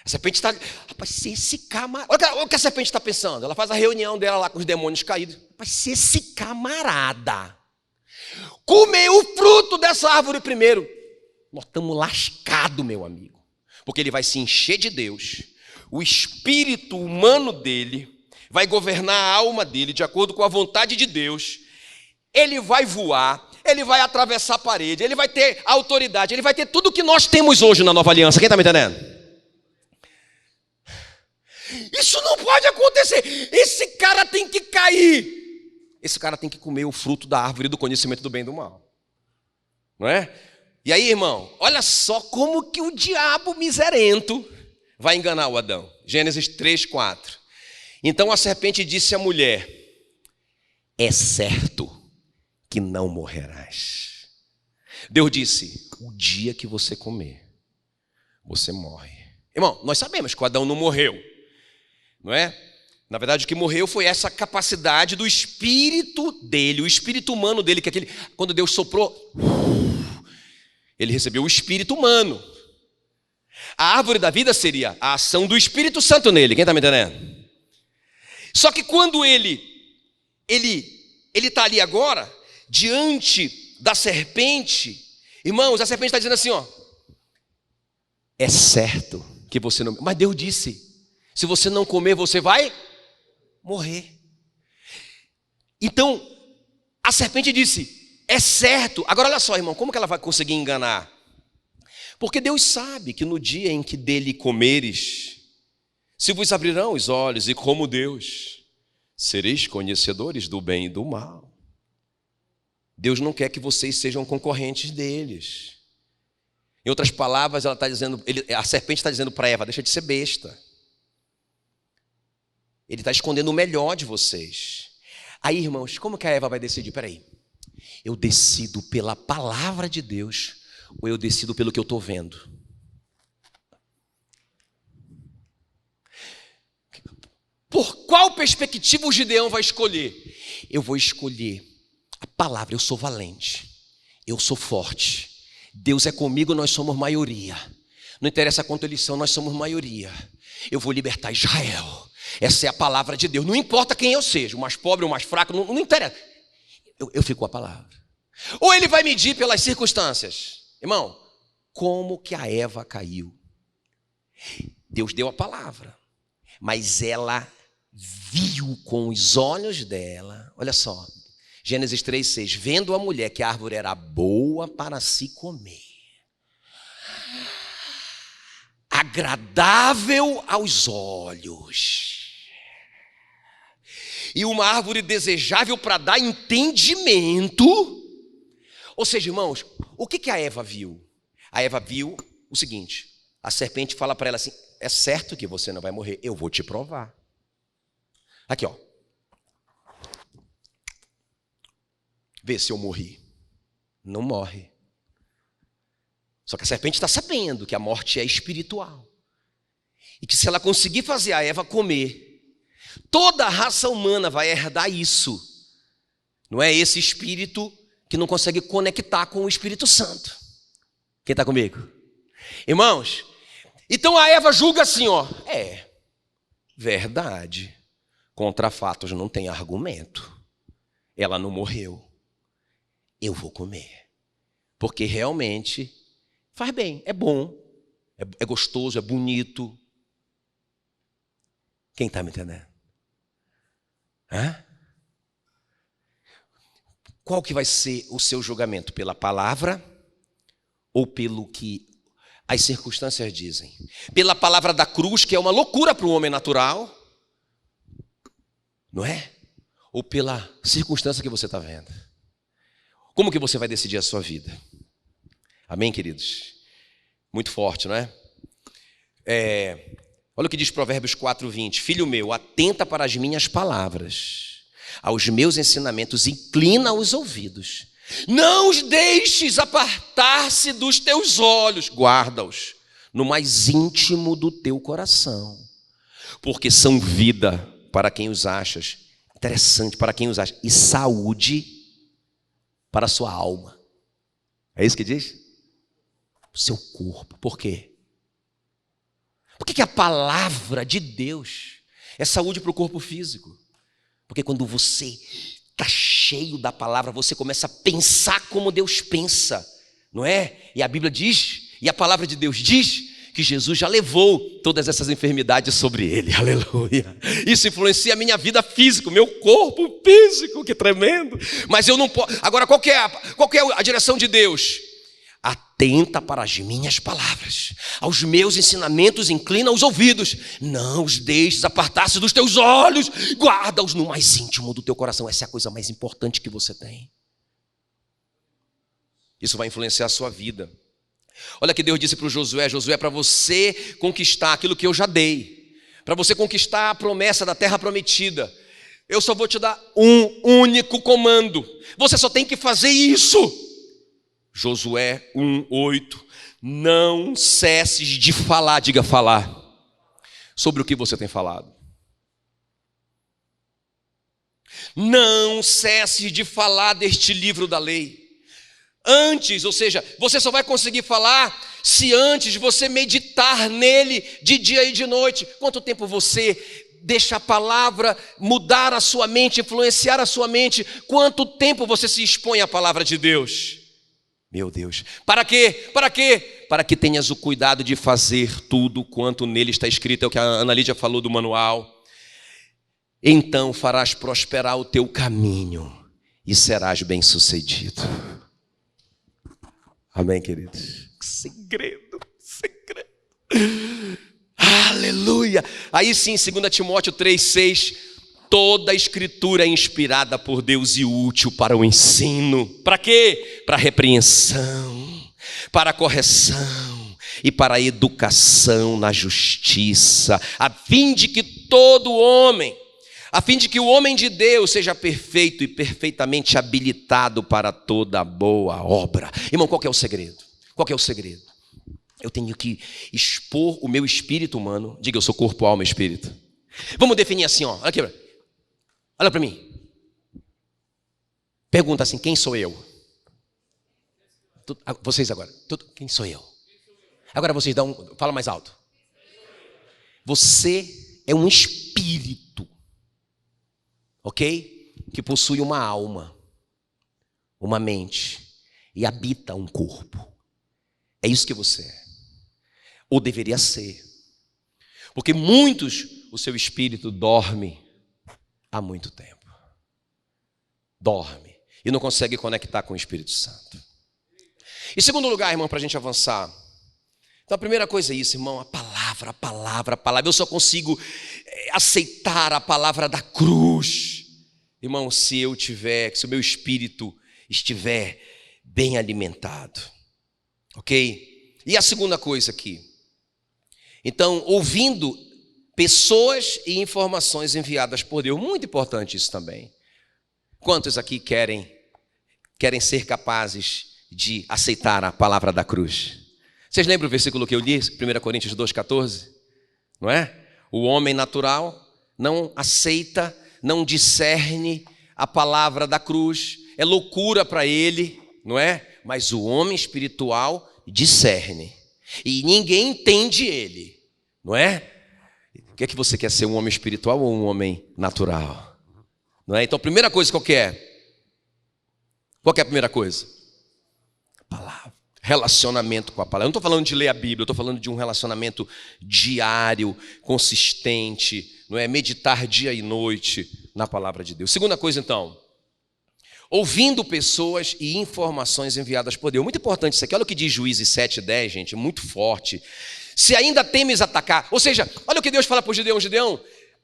A serpente está... Rapaz, se esse camarada... Olha o que a serpente está pensando. Ela faz a reunião dela lá com os demônios caídos. Rapaz, se esse camarada comer o fruto dessa árvore primeiro, nós estamos lascados, meu amigo. Porque ele vai se encher de Deus, o espírito humano dele vai governar a alma dele de acordo com a vontade de Deus. Ele vai voar, ele vai atravessar a parede, ele vai ter autoridade, ele vai ter tudo que nós temos hoje na Nova Aliança. Quem está me entendendo? Isso não pode acontecer. Esse cara tem que cair. Esse cara tem que comer o fruto da árvore do conhecimento do bem e do mal. Não é? E aí, irmão, olha só como que o diabo miserento vai enganar o Adão. Gênesis 3:4. Então a serpente disse à mulher: é certo que não morrerás. Deus disse: o dia que você comer, você morre. Irmão, nós sabemos que o Adão não morreu, não é? Na verdade, o que morreu foi essa capacidade do espírito dele, o espírito humano dele, que quando Deus soprou, ele recebeu o espírito humano. A árvore da vida seria a ação do Espírito Santo nele. Quem está me entendendo? Só que quando ele está ali agora, diante da serpente, irmãos, a serpente está dizendo assim, ó: é certo que você não... Mas Deus disse, se você não comer, você vai morrer. Então, a serpente disse, é certo. Agora olha só, irmão, como que ela vai conseguir enganar? Porque Deus sabe que no dia em que dele comeres, se vos abrirão os olhos, e como Deus, sereis conhecedores do bem e do mal. Deus não quer que vocês sejam concorrentes deles. Em outras palavras, ela está dizendo, a serpente está dizendo para Eva: deixa de ser besta. Ele está escondendo o melhor de vocês. Aí, irmãos, como que a Eva vai decidir? Peraí, eu decido pela palavra de Deus ou eu decido pelo que eu estou vendo? Por qual perspectiva o Gideão vai escolher? Eu vou escolher a palavra. Eu sou valente, eu sou forte, Deus é comigo, nós somos maioria. Não interessa quanto eles são, nós somos maioria. Eu vou libertar Israel. Essa é a palavra de Deus. Não importa quem eu seja, o mais pobre, o mais fraco, não interessa. Eu fico com a palavra. Ou ele vai medir pelas circunstâncias. Irmão, como que a Eva caiu? Deus deu a palavra, mas ela viu com os olhos dela. Olha só, Gênesis 3:6. Vendo a mulher que a árvore era boa para se comer, agradável aos olhos, e uma árvore desejável para dar entendimento. Ou seja, irmãos, o que a Eva viu? A Eva viu o seguinte: a serpente fala para ela assim: é certo que você não vai morrer, eu vou te provar. Aqui, ó. Vê se eu morri. Não morre. Só que a serpente está sabendo que a morte é espiritual. E que se ela conseguir fazer a Eva comer, toda a raça humana vai herdar isso. Não é esse espírito que não consegue conectar com o Espírito Santo. Quem está comigo? Irmãos, então a Eva julga assim, ó: é verdade. Contra fatos não tem argumento. Ela não morreu. Eu vou comer. Porque realmente faz bem, é bom, é gostoso, é bonito. Quem está me entendendo? Hã? Qual que vai ser o seu julgamento? Pela palavra ou pelo que as circunstâncias dizem? Pela palavra da cruz, que é uma loucura para o homem natural, não é? Ou pela circunstância que você está vendo? Como que você vai decidir a sua vida? Amém, queridos? Muito forte, não é? Olha o que diz Provérbios 4:20. Filho meu, atenta para as minhas palavras, aos meus ensinamentos inclina os ouvidos. Não os deixes apartar-se dos teus olhos, guarda-os no mais íntimo do teu coração, porque são vida para quem os achas. Interessante, para quem os acha. E saúde para a sua alma. É isso que diz? O seu corpo. Por quê? Por que a palavra de Deus é saúde para o corpo físico? Porque quando você está cheio da palavra, você começa a pensar como Deus pensa, não é? E a Bíblia diz, e a palavra de Deus diz, que Jesus já levou todas essas enfermidades sobre ele, aleluia. Isso influencia a minha vida física, o meu corpo físico, que tremendo. Mas eu não posso. Agora, qual que é a direção de Deus? Atenta para as minhas palavras, aos meus ensinamentos inclina os ouvidos, não os deixes apartar-se dos teus olhos, guarda-os no mais íntimo do teu coração. Essa é a coisa mais importante que você tem. Isso vai influenciar a sua vida. Olha que Deus disse para o Josué: Josué, para você conquistar aquilo que eu já dei, para você conquistar a promessa da terra prometida, eu só vou te dar um único comando, você só tem que fazer isso. Josué 1:8, não cesses de falar, diga falar, sobre o que você tem falado. Não cesses de falar deste livro da lei. Antes, ou seja, você só vai conseguir falar se antes você meditar nele de dia e de noite. Quanto tempo você deixa a palavra mudar a sua mente, influenciar a sua mente? Quanto tempo você se expõe à palavra de Deus? Meu Deus, para quê? Para quê? Para que tenhas o cuidado de fazer tudo quanto nele está escrito. É o que a Ana Lídia falou do manual. Então farás prosperar o teu caminho e serás bem-sucedido. Amém, queridos? Segredo. Aleluia. Aí sim, 2 Timóteo 3:6, toda a escritura é inspirada por Deus e útil para o ensino. Para quê? Para a repreensão, para a correção e para a educação na justiça, a fim de que o homem de Deus seja perfeito e perfeitamente habilitado para toda boa obra. Irmão, qual que é o segredo? Qual que é o segredo? Eu tenho que expor o meu espírito humano. Diga, eu sou corpo, alma e espírito. Vamos definir assim, ó. Olha aqui, olha para mim. Pergunta assim, quem sou eu? Vocês agora. Quem sou eu? Agora vocês fala mais alto. Você é um espírito, ok? Que possui uma alma, uma mente e habita um corpo. É isso que você é. Ou deveria ser. Porque o seu espírito dorme há muito tempo. Dorme. E não consegue conectar com o Espírito Santo. Em segundo lugar, irmão, para a gente avançar. Então a primeira coisa é isso, irmão, a palavra. Eu só consigo aceitar a palavra da cruz, irmão, se o meu espírito estiver bem alimentado, ok? E a segunda coisa aqui, então, ouvindo pessoas e informações enviadas por Deus, muito importante isso também. Quantos aqui querem ser capazes de aceitar a palavra da cruz? Vocês lembram o versículo que eu li, 1 Coríntios 2,14? Não é? O homem natural não aceita, não discerne a palavra da cruz, é loucura para ele, não é? Mas o homem espiritual discerne, e ninguém entende ele, não é? O que é que você quer ser, um homem espiritual ou um homem natural? Não é? Então a primeira coisa qual que é? Qual que é a primeira coisa? A palavra. Relacionamento com a palavra. Eu não estou falando de ler a Bíblia, eu estou falando de um relacionamento diário, consistente, não é? Meditar dia e noite na palavra de Deus. Segunda coisa, então, ouvindo pessoas e informações enviadas por Deus. Muito importante isso aqui. Olha o que diz Juízes 7:10, gente, muito forte. Se ainda temes atacar, ou seja, olha o que Deus fala para o Gideão: Gideão,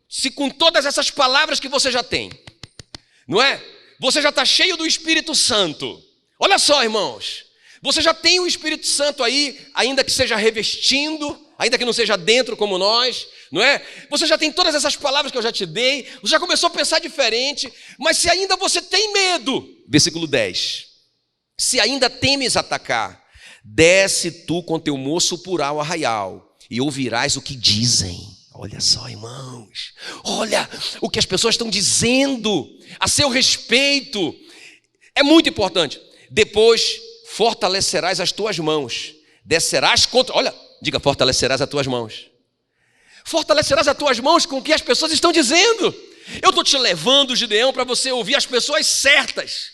se com todas essas palavras que você já tem, não é? Você já está cheio do Espírito Santo. Olha só, irmãos, você já tem o Espírito Santo aí, ainda que seja revestindo, ainda que não seja dentro como nós, não é? Você já tem todas essas palavras que eu já te dei, você já começou a pensar diferente, mas se ainda você tem medo, versículo 10, se ainda temes atacar, desce tu com teu moço por ao arraial e ouvirás o que dizem. Olha só, irmãos, olha o que as pessoas estão dizendo a seu respeito, é muito importante. Depois fortalecerás as tuas mãos, descerás contra, olha, diga, fortalecerás as tuas mãos. Fortalecerás as tuas mãos com o que as pessoas estão dizendo. Eu estou te levando, Gideão, para você ouvir as pessoas certas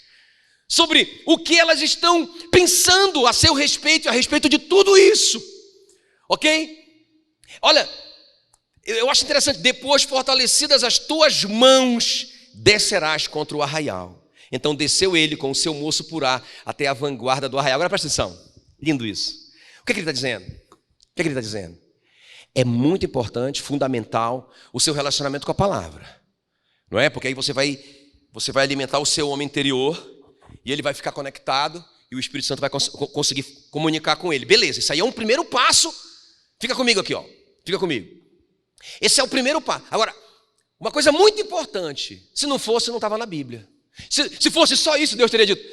sobre o que elas estão pensando a seu respeito e a respeito de tudo isso. Ok? Olha, eu acho interessante. Depois, fortalecidas as tuas mãos, descerás contra o arraial. Então desceu ele com o seu moço Purá até a vanguarda do arraial. Agora presta atenção. Lindo isso. O que ele está dizendo? O que ele está dizendo? É muito importante, fundamental, o seu relacionamento com a palavra. Não é? Porque aí você vai alimentar o seu homem interior e ele vai ficar conectado e o Espírito Santo vai conseguir comunicar com ele. Beleza, isso aí é um primeiro passo. Fica comigo aqui, ó. Fica comigo. Esse é o primeiro passo. Agora, uma coisa muito importante. Se não fosse, não estava na Bíblia. Se fosse só isso, Deus teria dito: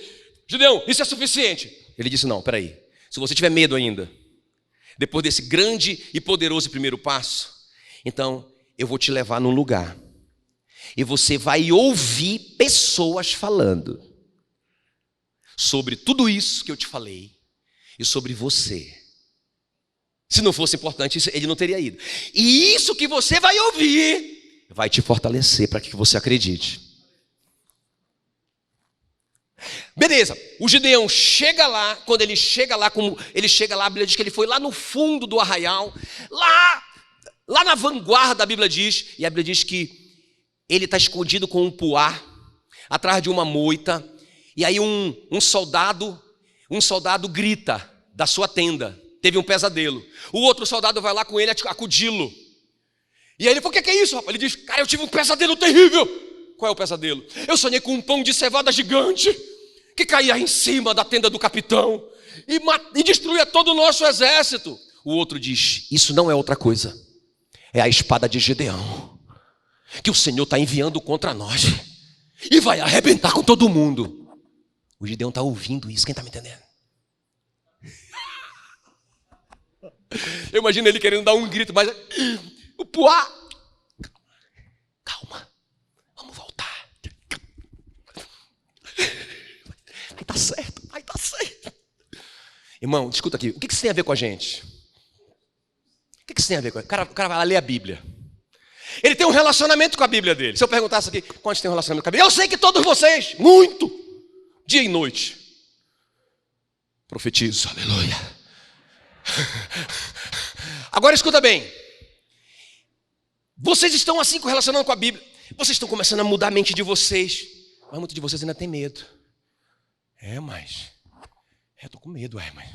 Gideão, isso é suficiente. Ele disse: não, peraí. Se você tiver medo ainda, depois desse grande e poderoso primeiro passo, então eu vou te levar num lugar e você vai ouvir pessoas falando sobre tudo isso que eu te falei e sobre você. Se não fosse importante, ele não teria ido. E isso que você vai ouvir vai te fortalecer para que você acredite. Beleza, o Gideão chega lá. Quando ele chega lá, a Bíblia diz que ele foi lá no fundo do arraial, lá na vanguarda, a Bíblia diz, e a Bíblia diz que ele está escondido com um puá, atrás de uma moita, e aí um soldado grita da sua tenda, teve um pesadelo. O outro soldado vai lá com ele acudi-lo. E aí ele falou: o que é isso, rapaz? Ele diz: cara, eu tive um pesadelo terrível. Qual é o pesadelo? Eu sonhei com um pão de cevada gigante que caía em cima da tenda do capitão e destruía todo o nosso exército. O outro diz: isso não é outra coisa, é a espada de Gideão, que o Senhor está enviando contra nós e vai arrebentar com todo mundo. O Gideão está ouvindo isso. Quem está me entendendo? Eu imagino ele querendo dar um grito, mas o puá: calma, vamos voltar. Vai dar certo, vai dar certo. Irmão, escuta aqui, o que isso tem a ver com a gente? O que isso tem a ver com a gente? O cara vai lá ler a Bíblia. Ele tem um relacionamento com a Bíblia dele. Se eu perguntasse aqui, quantos tem um relacionamento com a Bíblia? Eu sei que todos vocês, muito, dia e noite. Profetizo, aleluia. Agora escuta bem. Vocês estão assim com relacionando com a Bíblia. Vocês estão começando a mudar a mente de vocês. Mas muitos de vocês ainda tem medo. Mas eu estou com medo, mas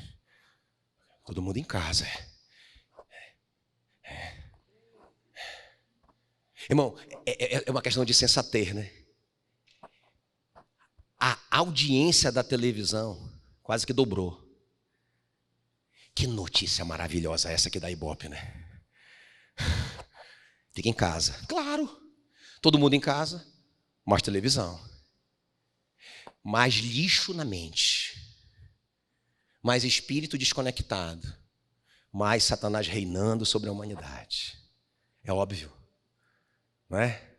todo mundo em casa. Irmão, é uma questão de sensatez, né? A audiência da televisão quase que dobrou. Que notícia maravilhosa essa aqui da Ibope, né? Fica em casa. Claro, todo mundo em casa, mais televisão. Mais lixo na mente. Mais espírito desconectado. Mais Satanás reinando sobre a humanidade. É óbvio, não é?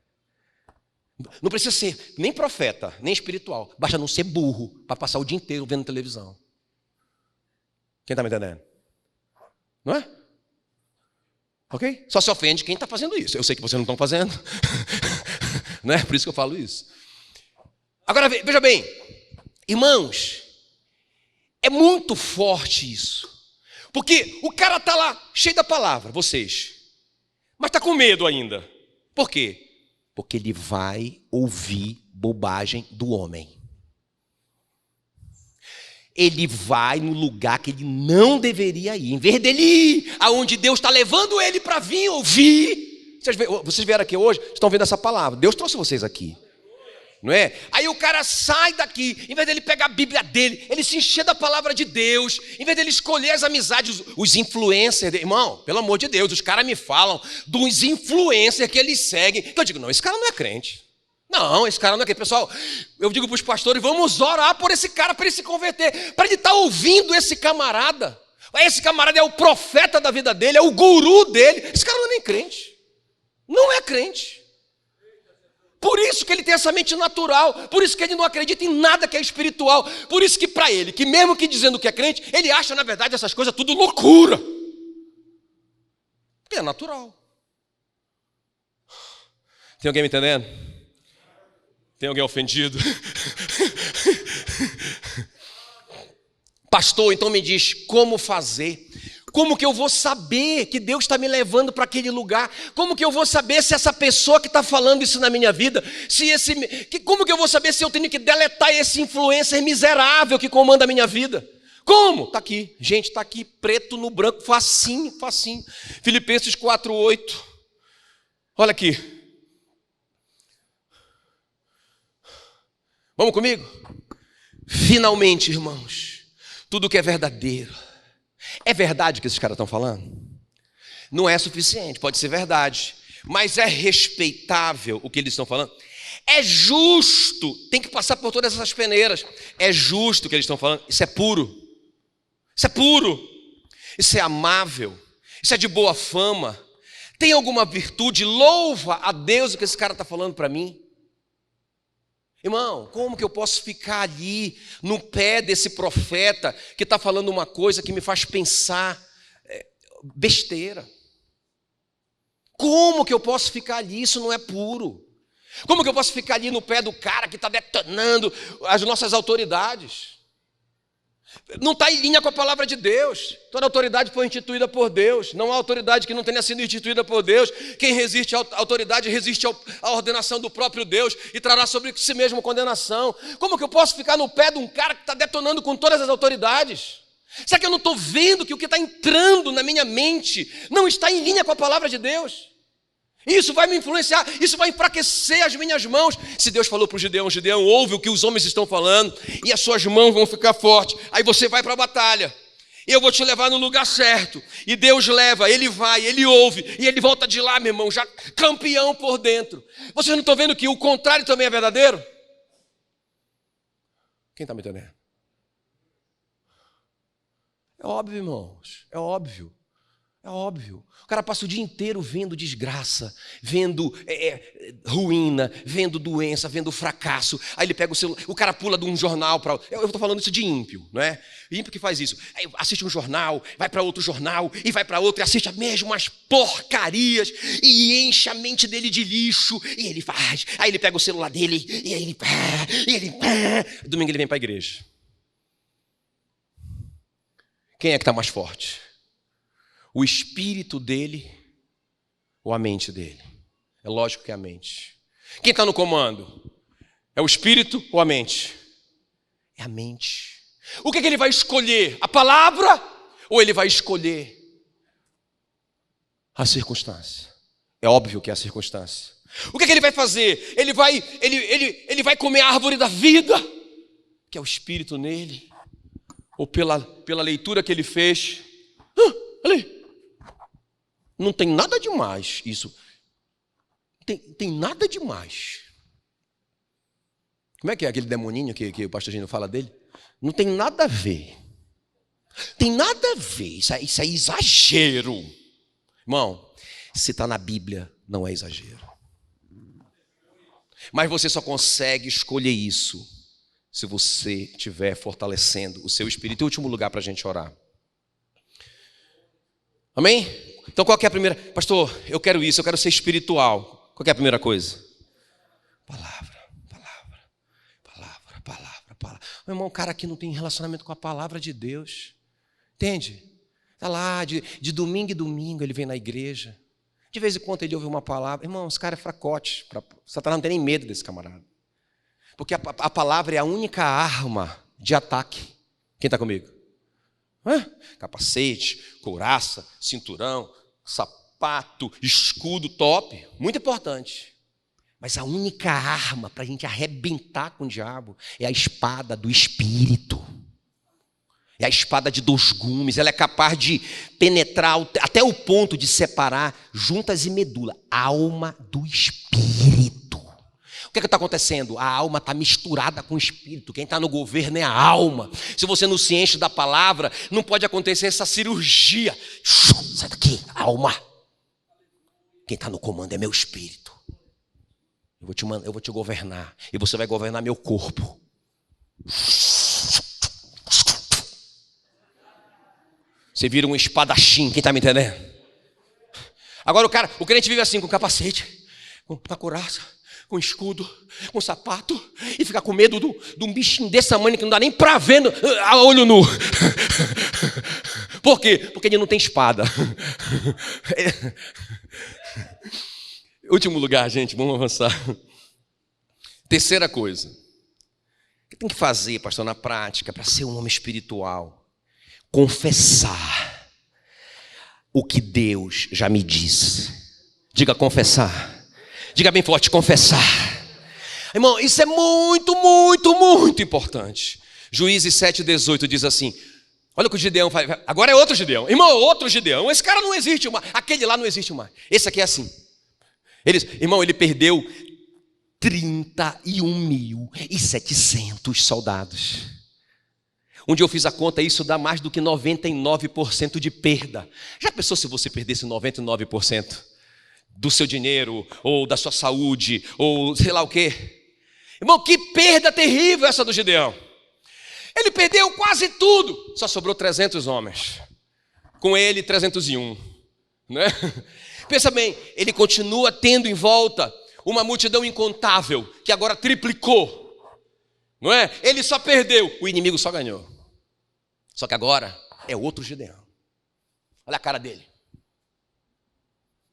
Não precisa ser nem profeta, nem espiritual. Basta não ser burro para passar o dia inteiro vendo televisão. Quem está me entendendo? Não é? Ok? Só se ofende quem está fazendo isso. Eu sei que vocês não estão fazendo. Não é? Por isso que eu falo isso. Agora, veja bem. Irmãos, é muito forte isso. Porque o cara está lá, cheio da palavra, vocês. Mas está com medo ainda. Por quê? Porque ele vai ouvir bobagem do homem. Ele vai no lugar que ele não deveria ir. Em vez dele ir aonde Deus está levando ele para vir ouvir. Vocês vieram aqui hoje, estão vendo essa palavra. Deus trouxe vocês aqui. Não é? Aí o cara sai daqui, em vez dele pegar a Bíblia dele, ele se encher da palavra de Deus, em vez dele escolher as amizades, os influencers, irmão, pelo amor de Deus, os caras me falam dos influencers que eles seguem, que eu digo: não, esse cara não é crente. Não, esse cara não é crente. Pessoal, eu digo para os pastores: vamos orar por esse cara, para ele se converter, para ele estar ouvindo esse camarada. Esse camarada é o profeta da vida dele, é o guru dele. Esse cara não é nem crente. Não é crente. Por isso que ele tem essa mente natural, por isso que ele não acredita em nada que é espiritual, por isso que para ele, que mesmo que dizendo que é crente, ele acha na verdade essas coisas tudo loucura. Porque é natural. Tem alguém me entendendo? Tem alguém ofendido? Pastor, então me diz como fazer. Como que eu vou saber que Deus está me levando para aquele lugar? Como que eu vou saber se essa pessoa que está falando isso na minha vida, como que eu vou saber se eu tenho que deletar esse influencer miserável que comanda a minha vida? Como? Está aqui, gente, está aqui, preto no branco, facinho, facinho. Filipenses 4:8. Olha aqui. Vamos comigo? Finalmente, irmãos, tudo que é verdadeiro. É verdade o que esses caras estão falando? Não é suficiente, pode ser verdade, mas é respeitável o que eles estão falando? É justo, tem que passar por todas essas peneiras. É justo o que eles estão falando, isso é puro. Isso é puro, isso é amável, isso é de boa fama. Tem alguma virtude? Louva a Deus o que esse cara está falando para mim. Irmão, como que eu posso ficar ali no pé desse profeta que está falando uma coisa que me faz pensar besteira? Como que eu posso ficar ali? Isso não é puro. Como que eu posso ficar ali no pé do cara que está detonando as nossas autoridades? Não está em linha com a palavra de Deus. Toda autoridade foi instituída por Deus. Não há autoridade que não tenha sido instituída por Deus. Quem resiste à autoridade resiste à ordenação do próprio Deus e trará sobre si mesmo condenação. Como que eu posso ficar no pé de um cara que está detonando com todas as autoridades? Será que eu não estou vendo que o que está entrando na minha mente não está em linha com a palavra de Deus? Isso vai me influenciar, isso vai enfraquecer as minhas mãos. Se Deus falou para o Gideão, ouve o que os homens estão falando e as suas mãos vão ficar fortes. Aí você vai para a batalha. Eu vou te levar no lugar certo. E Deus leva, Ele vai, Ele ouve e Ele volta de lá, meu irmão, já campeão por dentro. Vocês não estão vendo que o contrário também é verdadeiro? Quem está me entendendo? É óbvio, irmãos, é óbvio. É óbvio. O cara passa o dia inteiro vendo desgraça, vendo ruína, vendo doença, vendo fracasso. Aí ele pega o celular, o cara pula de um jornal para outro. Eu estou falando isso de ímpio, não é? Ímpio que faz isso. Aí assiste um jornal, vai para outro jornal, e vai para outro, e assiste as mesmas porcarias, e enche a mente dele de lixo, e ele faz. Aí ele pega o celular dele, e ele... Domingo ele vem para a igreja. Quem é que está mais forte? O espírito dele ou a mente dele? É lógico que é a mente. Quem está no comando? É o espírito ou a mente? É a mente. O que ele vai escolher? A palavra ou ele vai escolher a circunstância? É óbvio que é a circunstância. O que ele vai fazer? Ele vai comer a árvore da vida, que é o espírito nele, ou pela leitura que ele fez. Ali. Não tem nada demais isso. Tem nada demais. Como é que é aquele demoninho que o pastor Gino fala dele? Não tem nada a ver. Tem nada a ver. Isso é exagero. Irmão, se está na Bíblia, não é exagero. Mas você só consegue escolher isso se você estiver fortalecendo o seu espírito. Em último lugar para a gente orar. Amém? Então qual que é a primeira? Pastor, eu quero isso, eu quero ser espiritual. Qual que é a primeira coisa? Palavra. Meu irmão, o cara aqui não tem relacionamento com a palavra de Deus. Entende? Está lá, de domingo em domingo ele vem na igreja. De vez em quando ele ouve uma palavra. Irmão, esse cara é fracote. Satanás não tem nem medo desse camarada. Porque a palavra é a única arma de ataque. Quem está comigo? Capacete, couraça, cinturão, sapato, escudo, top, muito importante. Mas a única arma para a gente arrebentar com o diabo é a espada do Espírito. É a espada de 2 gumes. Ela é capaz de penetrar até o ponto de separar juntas e medula, alma do Espírito. O que está acontecendo? A alma está misturada com o espírito. Quem está no governo é a alma. Se você não se enche da palavra, não pode acontecer essa cirurgia. Sai daqui, alma. Quem está no comando é meu espírito. Eu vou te governar. E você vai governar meu corpo. Você vira um espadachim. Quem está me entendendo? Agora o crente vive assim, com capacete, com a couraça, com escudo, com sapato, e ficar com medo de um bichinho desse tamanho que não dá nem pra ver a olho nu. Por quê? Porque ele não tem espada. Último lugar, gente, vamos avançar. Terceira coisa. O que tem que fazer, pastor, na prática, para ser um homem espiritual? Confessar o que Deus já me disse. Diga confessar. Diga bem forte, confessar. Irmão, isso é muito, muito, muito importante. Juízes 7,18 diz assim: olha o que o Gideão faz. Agora é outro Gideão. Irmão, outro Gideão. Esse cara não existe mais. Aquele lá não existe mais. Esse aqui é assim. Irmão, ele perdeu 31.700 soldados. Um dia eu fiz a conta, isso dá mais do que 99% de perda. Já pensou se você perdesse 99% do seu dinheiro, ou da sua saúde, ou sei lá o quê? Irmão, que perda terrível essa do Gideão. Ele perdeu quase tudo, só sobrou 300 homens. Com ele, 301. Né? Pensa bem, ele continua tendo em volta uma multidão incontável, que agora triplicou. Não é? Ele só perdeu, o inimigo só ganhou. Só que agora é outro Gideão. Olha a cara dele.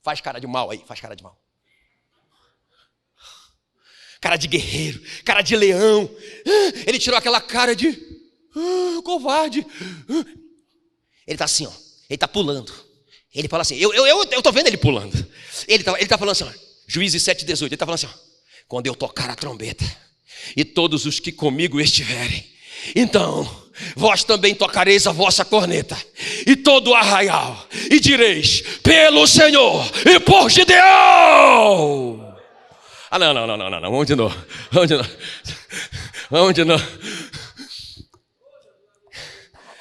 Faz cara de mal aí, faz cara de mal. Cara de guerreiro, cara de leão. Ele tirou aquela cara de covarde. Ele está assim, ó. Ele está pulando. Ele fala assim, eu estou vendo ele pulando. Ele tá falando assim, ó, Juízes 7,18. Ele está falando assim, ó, quando eu tocar a trombeta e todos os que comigo estiverem, então vós também tocareis a vossa corneta e todo o arraial, e direis, pelo Senhor e por Gideão. Ah, não, vamos de novo.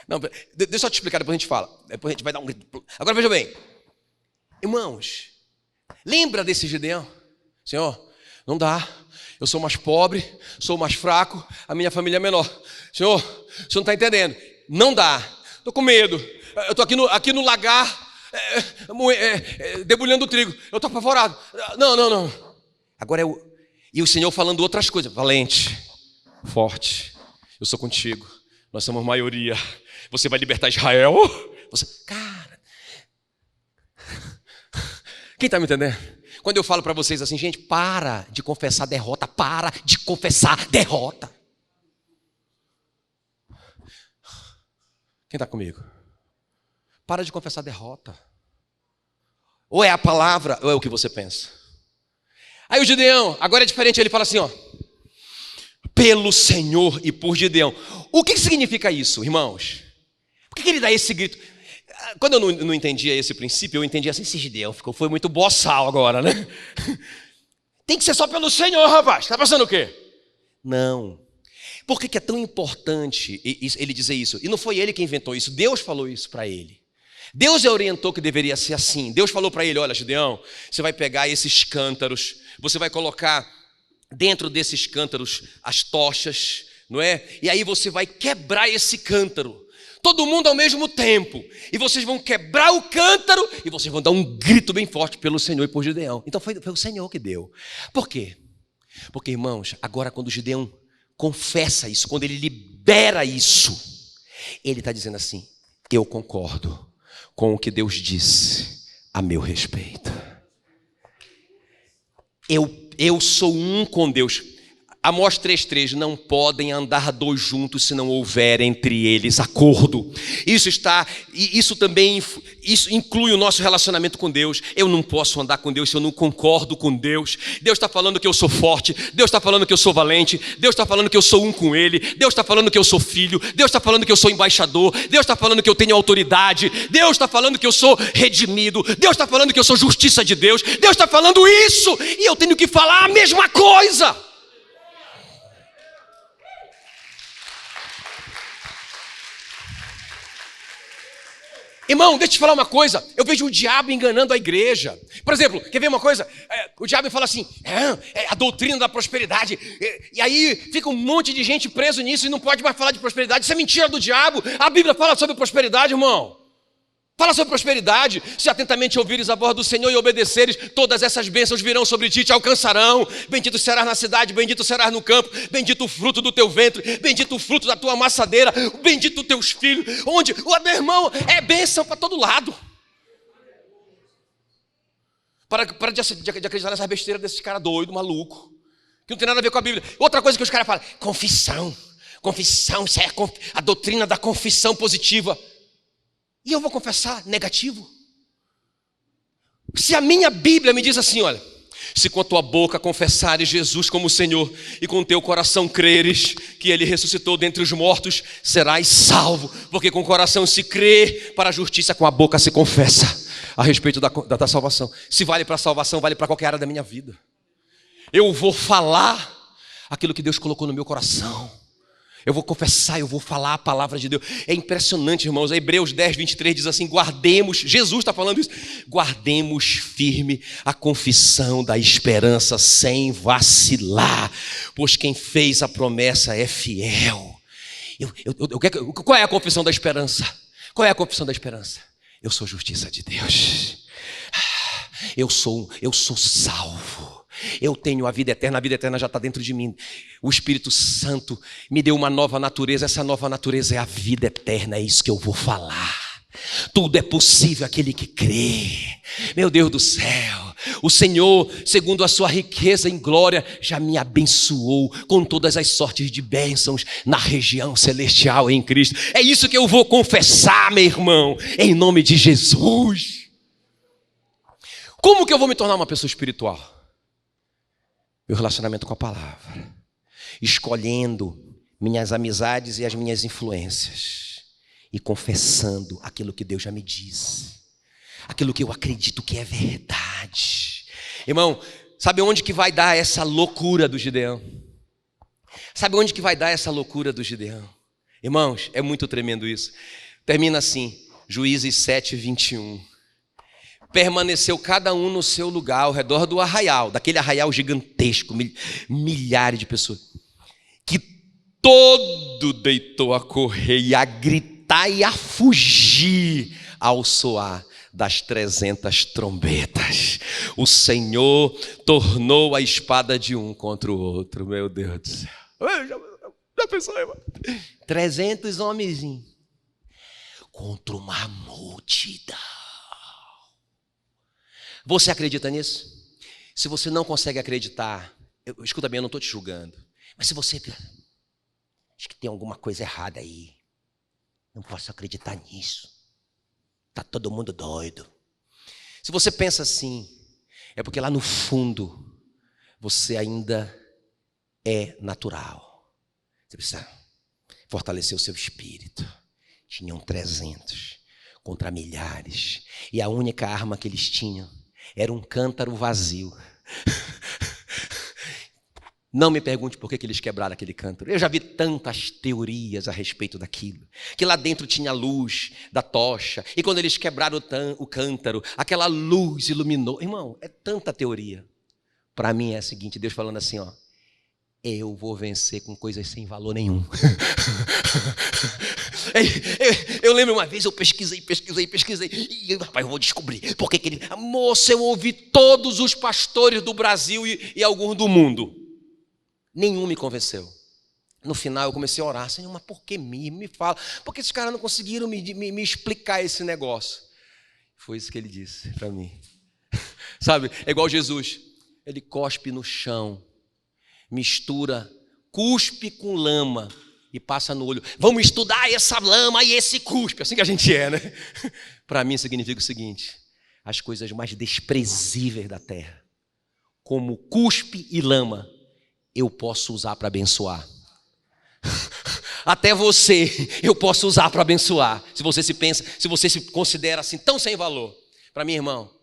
Não, deixa eu te explicar, depois a gente fala. Depois a gente vai dar um grito. Agora veja bem. Irmãos, lembra desse Gideão? Senhor, não dá. Eu sou mais pobre, sou mais fraco, a minha família é menor. Senhor, o senhor não está entendendo. Não dá. Estou com medo. Eu estou aqui no lagar, debulhando o trigo. Eu estou apavorado. Não. Agora e o Senhor falando outras coisas. Valente, forte, eu sou contigo. Nós somos maioria. Você vai libertar Israel? Cara, quem está me entendendo? Quando eu falo para vocês assim, gente, para de confessar derrota. Para de confessar derrota. Quem está comigo? Para de confessar derrota. Ou é a palavra, ou é o que você pensa. Aí o Gideão, agora é diferente, ele fala assim, ó, pelo Senhor e por Gideão. O que significa isso, irmãos? Por que ele dá esse grito? Quando eu não entendia esse princípio, eu entendia assim, esse Gideão foi muito boçal agora, né? Tem que ser só pelo Senhor, rapaz. Está pensando o quê? Não. Por que é tão importante ele dizer isso? E não foi ele que inventou isso, Deus falou isso para ele. Deus orientou que deveria ser assim. Deus falou para ele, olha, Gideão, você vai pegar esses cântaros, você vai colocar dentro desses cântaros as tochas, não é? E aí você vai quebrar esse cântaro. Todo mundo ao mesmo tempo. E vocês vão quebrar o cântaro e vocês vão dar um grito bem forte pelo Senhor e por Gideão. Então foi o Senhor que deu. Por quê? Porque, irmãos, agora quando Gideão confessa isso, quando ele libera isso, ele está dizendo assim, eu concordo com o que Deus disse a meu respeito. Eu sou um com Deus. Amós 3,3, não podem andar dois juntos se não houver entre eles acordo. Isso também inclui o nosso relacionamento com Deus. Eu não posso andar com Deus se eu não concordo com Deus. Deus está falando que eu sou forte, Deus está falando que eu sou valente, Deus está falando que eu sou um com Ele, Deus está falando que eu sou filho, Deus está falando que eu sou embaixador, Deus está falando que eu tenho autoridade, Deus está falando que eu sou redimido, Deus está falando que eu sou justiça de Deus, Deus está falando isso, e eu tenho que falar a mesma coisa. Irmão, deixa eu te falar uma coisa. Eu vejo o diabo enganando a igreja. Por exemplo, quer ver uma coisa? O diabo fala assim, a doutrina da prosperidade. E aí fica um monte de gente preso nisso e não pode mais falar de prosperidade. Isso é mentira do diabo. A Bíblia fala sobre prosperidade, irmão. Fala sobre prosperidade. Se atentamente ouvires a voz do Senhor e obedeceres, todas essas bênçãos virão sobre ti e te alcançarão. Bendito serás na cidade, bendito serás no campo, bendito o fruto do teu ventre, bendito o fruto da tua amassadeira, bendito os teus filhos. Onde, meu irmão, é bênção para todo lado. Para de acreditar nessa besteira desse cara doido, maluco, que não tem nada a ver com a Bíblia. Outra coisa que os caras falam, confissão, isso é a doutrina da confissão positiva. E eu vou confessar negativo? Se a minha Bíblia me diz assim, olha, se com a tua boca confessares Jesus como Senhor e com o teu coração creres que Ele ressuscitou dentre os mortos, serás salvo, porque com o coração se crê para a justiça, com a boca se confessa a respeito da salvação. Se vale para a salvação, vale para qualquer área da minha vida. Eu vou falar aquilo que Deus colocou no meu coração. Eu vou confessar, eu vou falar a palavra de Deus. É impressionante, irmãos. Hebreus 10, 23 diz assim, guardemos, Jesus está falando isso, guardemos firme a confissão da esperança sem vacilar, pois quem fez a promessa é fiel. Qual é a confissão da esperança? Qual é a confissão da esperança? Eu sou justiça de Deus. Eu sou salvo. Eu tenho a vida eterna já está dentro de mim. O Espírito Santo me deu uma nova natureza. Essa nova natureza é a vida eterna. É isso que eu vou falar. Tudo é possível aquele que crê. Meu Deus do céu, o Senhor, segundo a sua riqueza em glória, já me abençoou com todas as sortes de bênçãos na região celestial em Cristo. É isso que eu vou confessar, meu irmão, em nome de Jesus. Como que eu vou me tornar uma pessoa espiritual? Meu relacionamento com a palavra, escolhendo minhas amizades e as minhas influências e confessando aquilo que Deus já me disse, aquilo que eu acredito que é verdade. Irmão, sabe onde que vai dar essa loucura do Gideão? Sabe onde que vai dar essa loucura do Gideão? Irmãos, é muito tremendo isso. Termina assim, Juízes 7, 21. Permaneceu cada um no seu lugar ao redor do arraial, daquele arraial gigantesco, milhares de pessoas, que todo deitou a correr e a gritar e a fugir ao soar das 300 trombetas. O Senhor tornou a espada de um contra o outro. Meu Deus do céu. Já pensou, irmão? 300 homenzinhos contra uma multidão. Você acredita nisso? Se você não consegue acreditar, escuta bem, eu não estou te julgando, mas se você acho que tem alguma coisa errada aí, não posso acreditar nisso, está todo mundo doido. Se você pensa assim, é porque lá no fundo você ainda é natural. Você precisa fortalecer o seu espírito. Tinham 300 contra milhares, e a única arma que eles tinham era um cântaro vazio. Não me pergunte por que eles quebraram aquele cântaro. Eu já vi tantas teorias a respeito daquilo. Que lá dentro tinha a luz da tocha. E quando eles quebraram o cântaro, aquela luz iluminou. Irmão, é tanta teoria. Para mim é a seguinte, Deus falando assim, ó. Eu vou vencer com coisas sem valor nenhum. Eu lembro uma vez, eu pesquisei. E, rapaz, eu vou descobrir. Porque que ele... Moça, eu ouvi todos os pastores do Brasil e alguns do mundo. Nenhum me convenceu. No final eu comecei a orar. Senhor, mas por que me fala? Porque esses caras não conseguiram me explicar esse negócio. Foi isso que ele disse para mim. Sabe, é igual Jesus. Ele cospe no chão, mistura cuspe com lama e passa no olho. Vamos estudar essa lama e esse cuspe. Assim que a gente é, né? Para mim significa o seguinte: as coisas mais desprezíveis da terra, como cuspe e lama, eu posso usar para abençoar. Até você eu posso usar para abençoar. Se você se pensa, se você se considera assim tão sem valor. Para mim, irmão,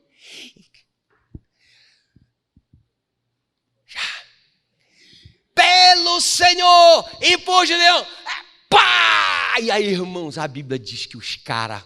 pelo Senhor e por Gideão, pá! E aí, irmãos, a Bíblia diz que os caras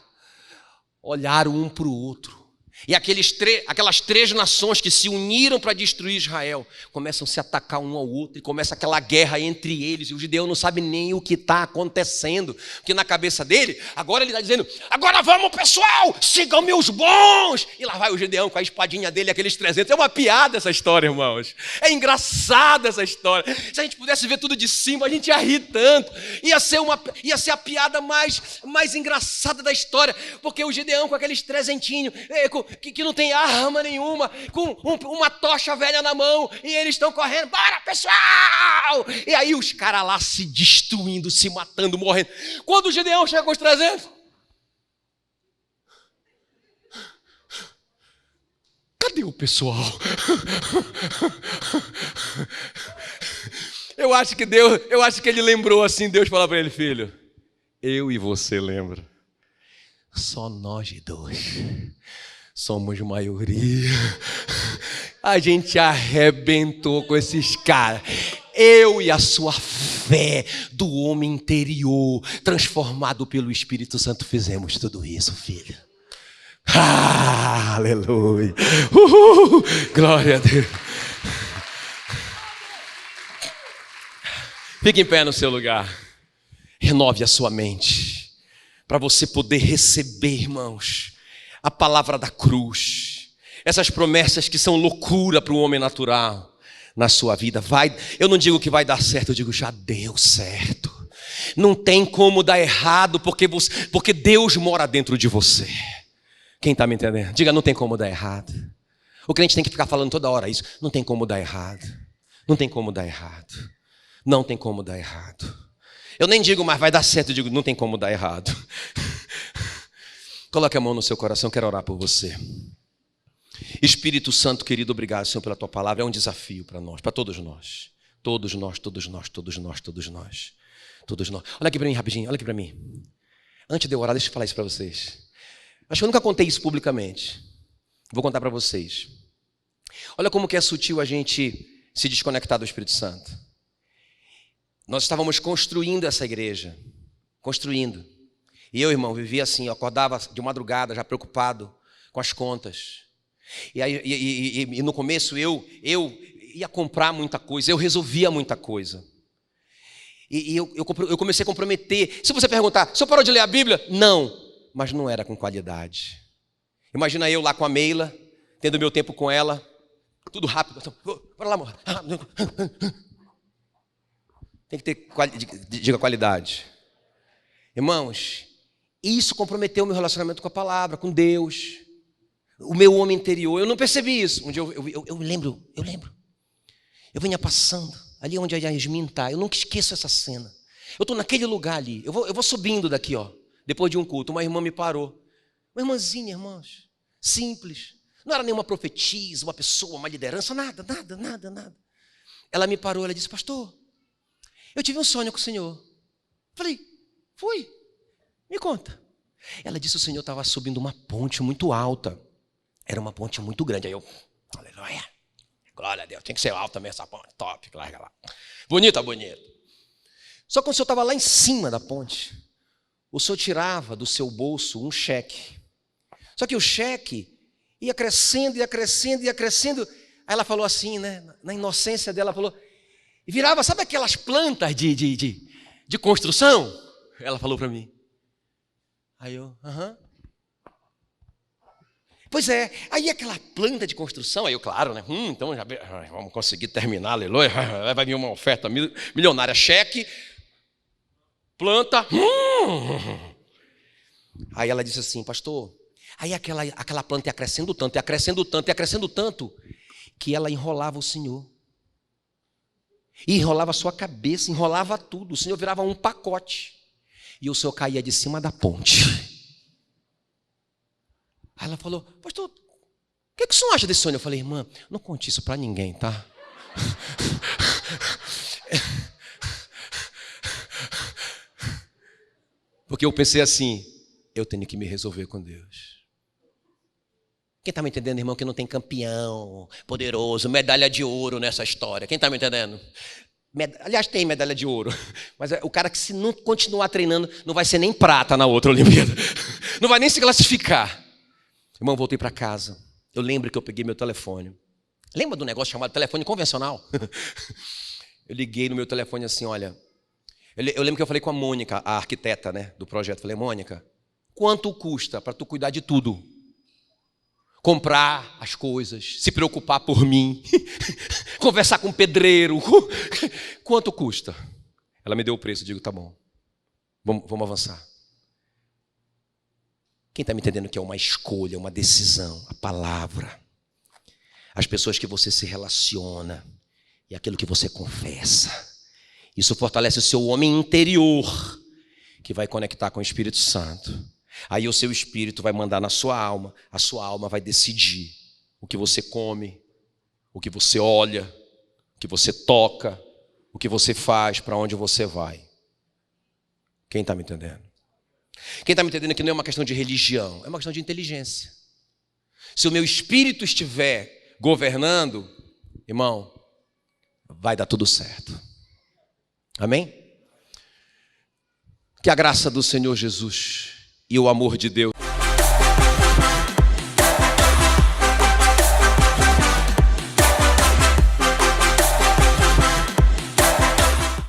olharam um para o outro E aquelas três nações que se uniram para destruir Israel começam a se atacar um ao outro e começa aquela guerra entre eles. E o Gideão não sabe nem o que está acontecendo, porque na cabeça dele, agora ele está dizendo: agora vamos, pessoal, sigam meus bons. E lá vai o Gideão com a espadinha dele, aqueles 300. É uma piada essa história, irmãos. É engraçada essa história. Se a gente pudesse ver tudo de cima, a gente ia rir tanto. Ia ser a piada mais engraçada da história, porque o Gideão com aqueles trezentinhos, que não tem arma nenhuma, com uma tocha velha na mão, e eles estão correndo: bora, pessoal! E aí os caras lá se destruindo, se matando, morrendo. Quando o Gideão chega com os 300, cadê o pessoal? Eu acho que ele lembrou assim, Deus falou para ele: filho, eu e você lembra, só nós dois somos maioria. A gente arrebentou com esses caras. Eu e a sua fé do homem interior, transformado pelo Espírito Santo, fizemos tudo isso, filho. Aleluia. Glória a Deus. Fique em pé no seu lugar. Renove a sua mente, para você poder receber, irmãos, a palavra da cruz, essas promessas que são loucura para o homem natural na sua vida. Eu não digo que vai dar certo, eu digo já deu certo. Não tem como dar errado, porque Deus mora dentro de você. Quem está me entendendo? Diga: não tem como dar errado. O crente tem que ficar falando toda hora isso: não tem como dar errado, não tem como dar errado, não tem como dar errado. Eu nem digo mais vai dar certo, eu digo não tem como dar errado. Coloque a mão no seu coração, quero orar por você. Espírito Santo querido, obrigado, Senhor, pela tua palavra. É um desafio para nós, para todos nós. Todos nós, todos nós, todos nós, todos nós. Todos nós. Olha aqui para mim rapidinho, olha aqui para mim. Antes de eu orar, deixa eu falar isso para vocês. Acho que eu nunca contei isso publicamente. Vou contar para vocês. Olha como que é sutil a gente se desconectar do Espírito Santo. Nós estávamos construindo essa igreja. Construindo. E eu, irmão, vivia assim, eu acordava de madrugada já preocupado com as contas. E no começo eu ia comprar muita coisa, eu resolvia muita coisa. E eu comecei a comprometer. Se você perguntar: o senhor parou de ler a Bíblia? Não, mas não era com qualidade. Imagina eu lá com a Meila, tendo meu tempo com ela, tudo rápido. Bora lá, amor. Tem que ter, diga, qualidade. Irmãos, isso comprometeu o meu relacionamento com a palavra, com Deus, o meu homem interior. Eu não percebi isso. Um dia eu lembro. Eu vinha passando ali onde a Yasmin está. Eu nunca esqueço essa cena. Eu estou naquele lugar ali. Eu vou subindo daqui, ó. Depois de um culto, uma irmã me parou. Uma irmãzinha, irmãos, simples. Não era nenhuma profetisa, uma pessoa, uma liderança, nada. Ela me parou, ela disse: pastor, eu tive um sonho com o senhor. Falei: fui, me conta. Ela disse: o senhor estava subindo uma ponte muito alta. Era uma ponte muito grande. Aí eu: aleluia, glória a Deus, tem que ser alta mesmo essa ponte, top, larga lá. Bonita. Só que o senhor estava lá em cima da ponte, o senhor tirava do seu bolso um cheque. Só que o cheque ia crescendo. Aí ela falou assim, né? Na inocência dela, falou, e virava, sabe aquelas plantas de construção? Ela falou para mim. Aí eu, aham. Pois é, aí aquela planta de construção, aí eu, claro, né? Então já vamos conseguir terminar, aleluia. Vai vir uma oferta milionária, cheque, planta. Aí ela disse assim, pastor, aí aquela planta ia crescendo tanto, que ela enrolava o Senhor. E enrolava a sua cabeça, enrolava tudo. O Senhor virava um pacote. E o Senhor caía de cima da ponte. Aí ela falou, pastor, o que o senhor acha desse sonho? Eu falei, irmã, não conte isso para ninguém, tá? Porque eu pensei assim, eu tenho que me resolver com Deus. Quem está me entendendo, irmão, que não tem campeão, poderoso, medalha de ouro nessa história? Quem está me entendendo? Aliás, tem medalha de ouro, mas é o cara que se não continuar treinando, não vai ser nem prata na outra Olimpíada. Não vai nem se classificar. Irmão, eu voltei para casa. Eu lembro que eu peguei meu telefone. Lembra do negócio chamado telefone convencional? Eu liguei no meu telefone assim, olha. Eu lembro que eu falei com a Mônica, a arquiteta, né, do projeto. Falei, Mônica, quanto custa para tu cuidar de tudo? Comprar as coisas, se preocupar por mim, conversar com o pedreiro. Quanto custa? Ela me deu o preço, eu digo, tá bom. Vamos avançar. Quem está me entendendo que é uma escolha, uma decisão, a palavra, as pessoas que você se relaciona e aquilo que você confessa, isso fortalece o seu homem interior, que vai conectar com o Espírito Santo. Aí o seu espírito vai mandar na sua alma, a sua alma vai decidir o que você come, o que você olha, o que você toca, o que você faz, para onde você vai. Quem está me entendendo? Quem está me entendendo que não é uma questão de religião, é uma questão de inteligência. Se o meu espírito estiver governando, irmão, vai dar tudo certo. Amém? Que a graça do Senhor Jesus e o amor de Deus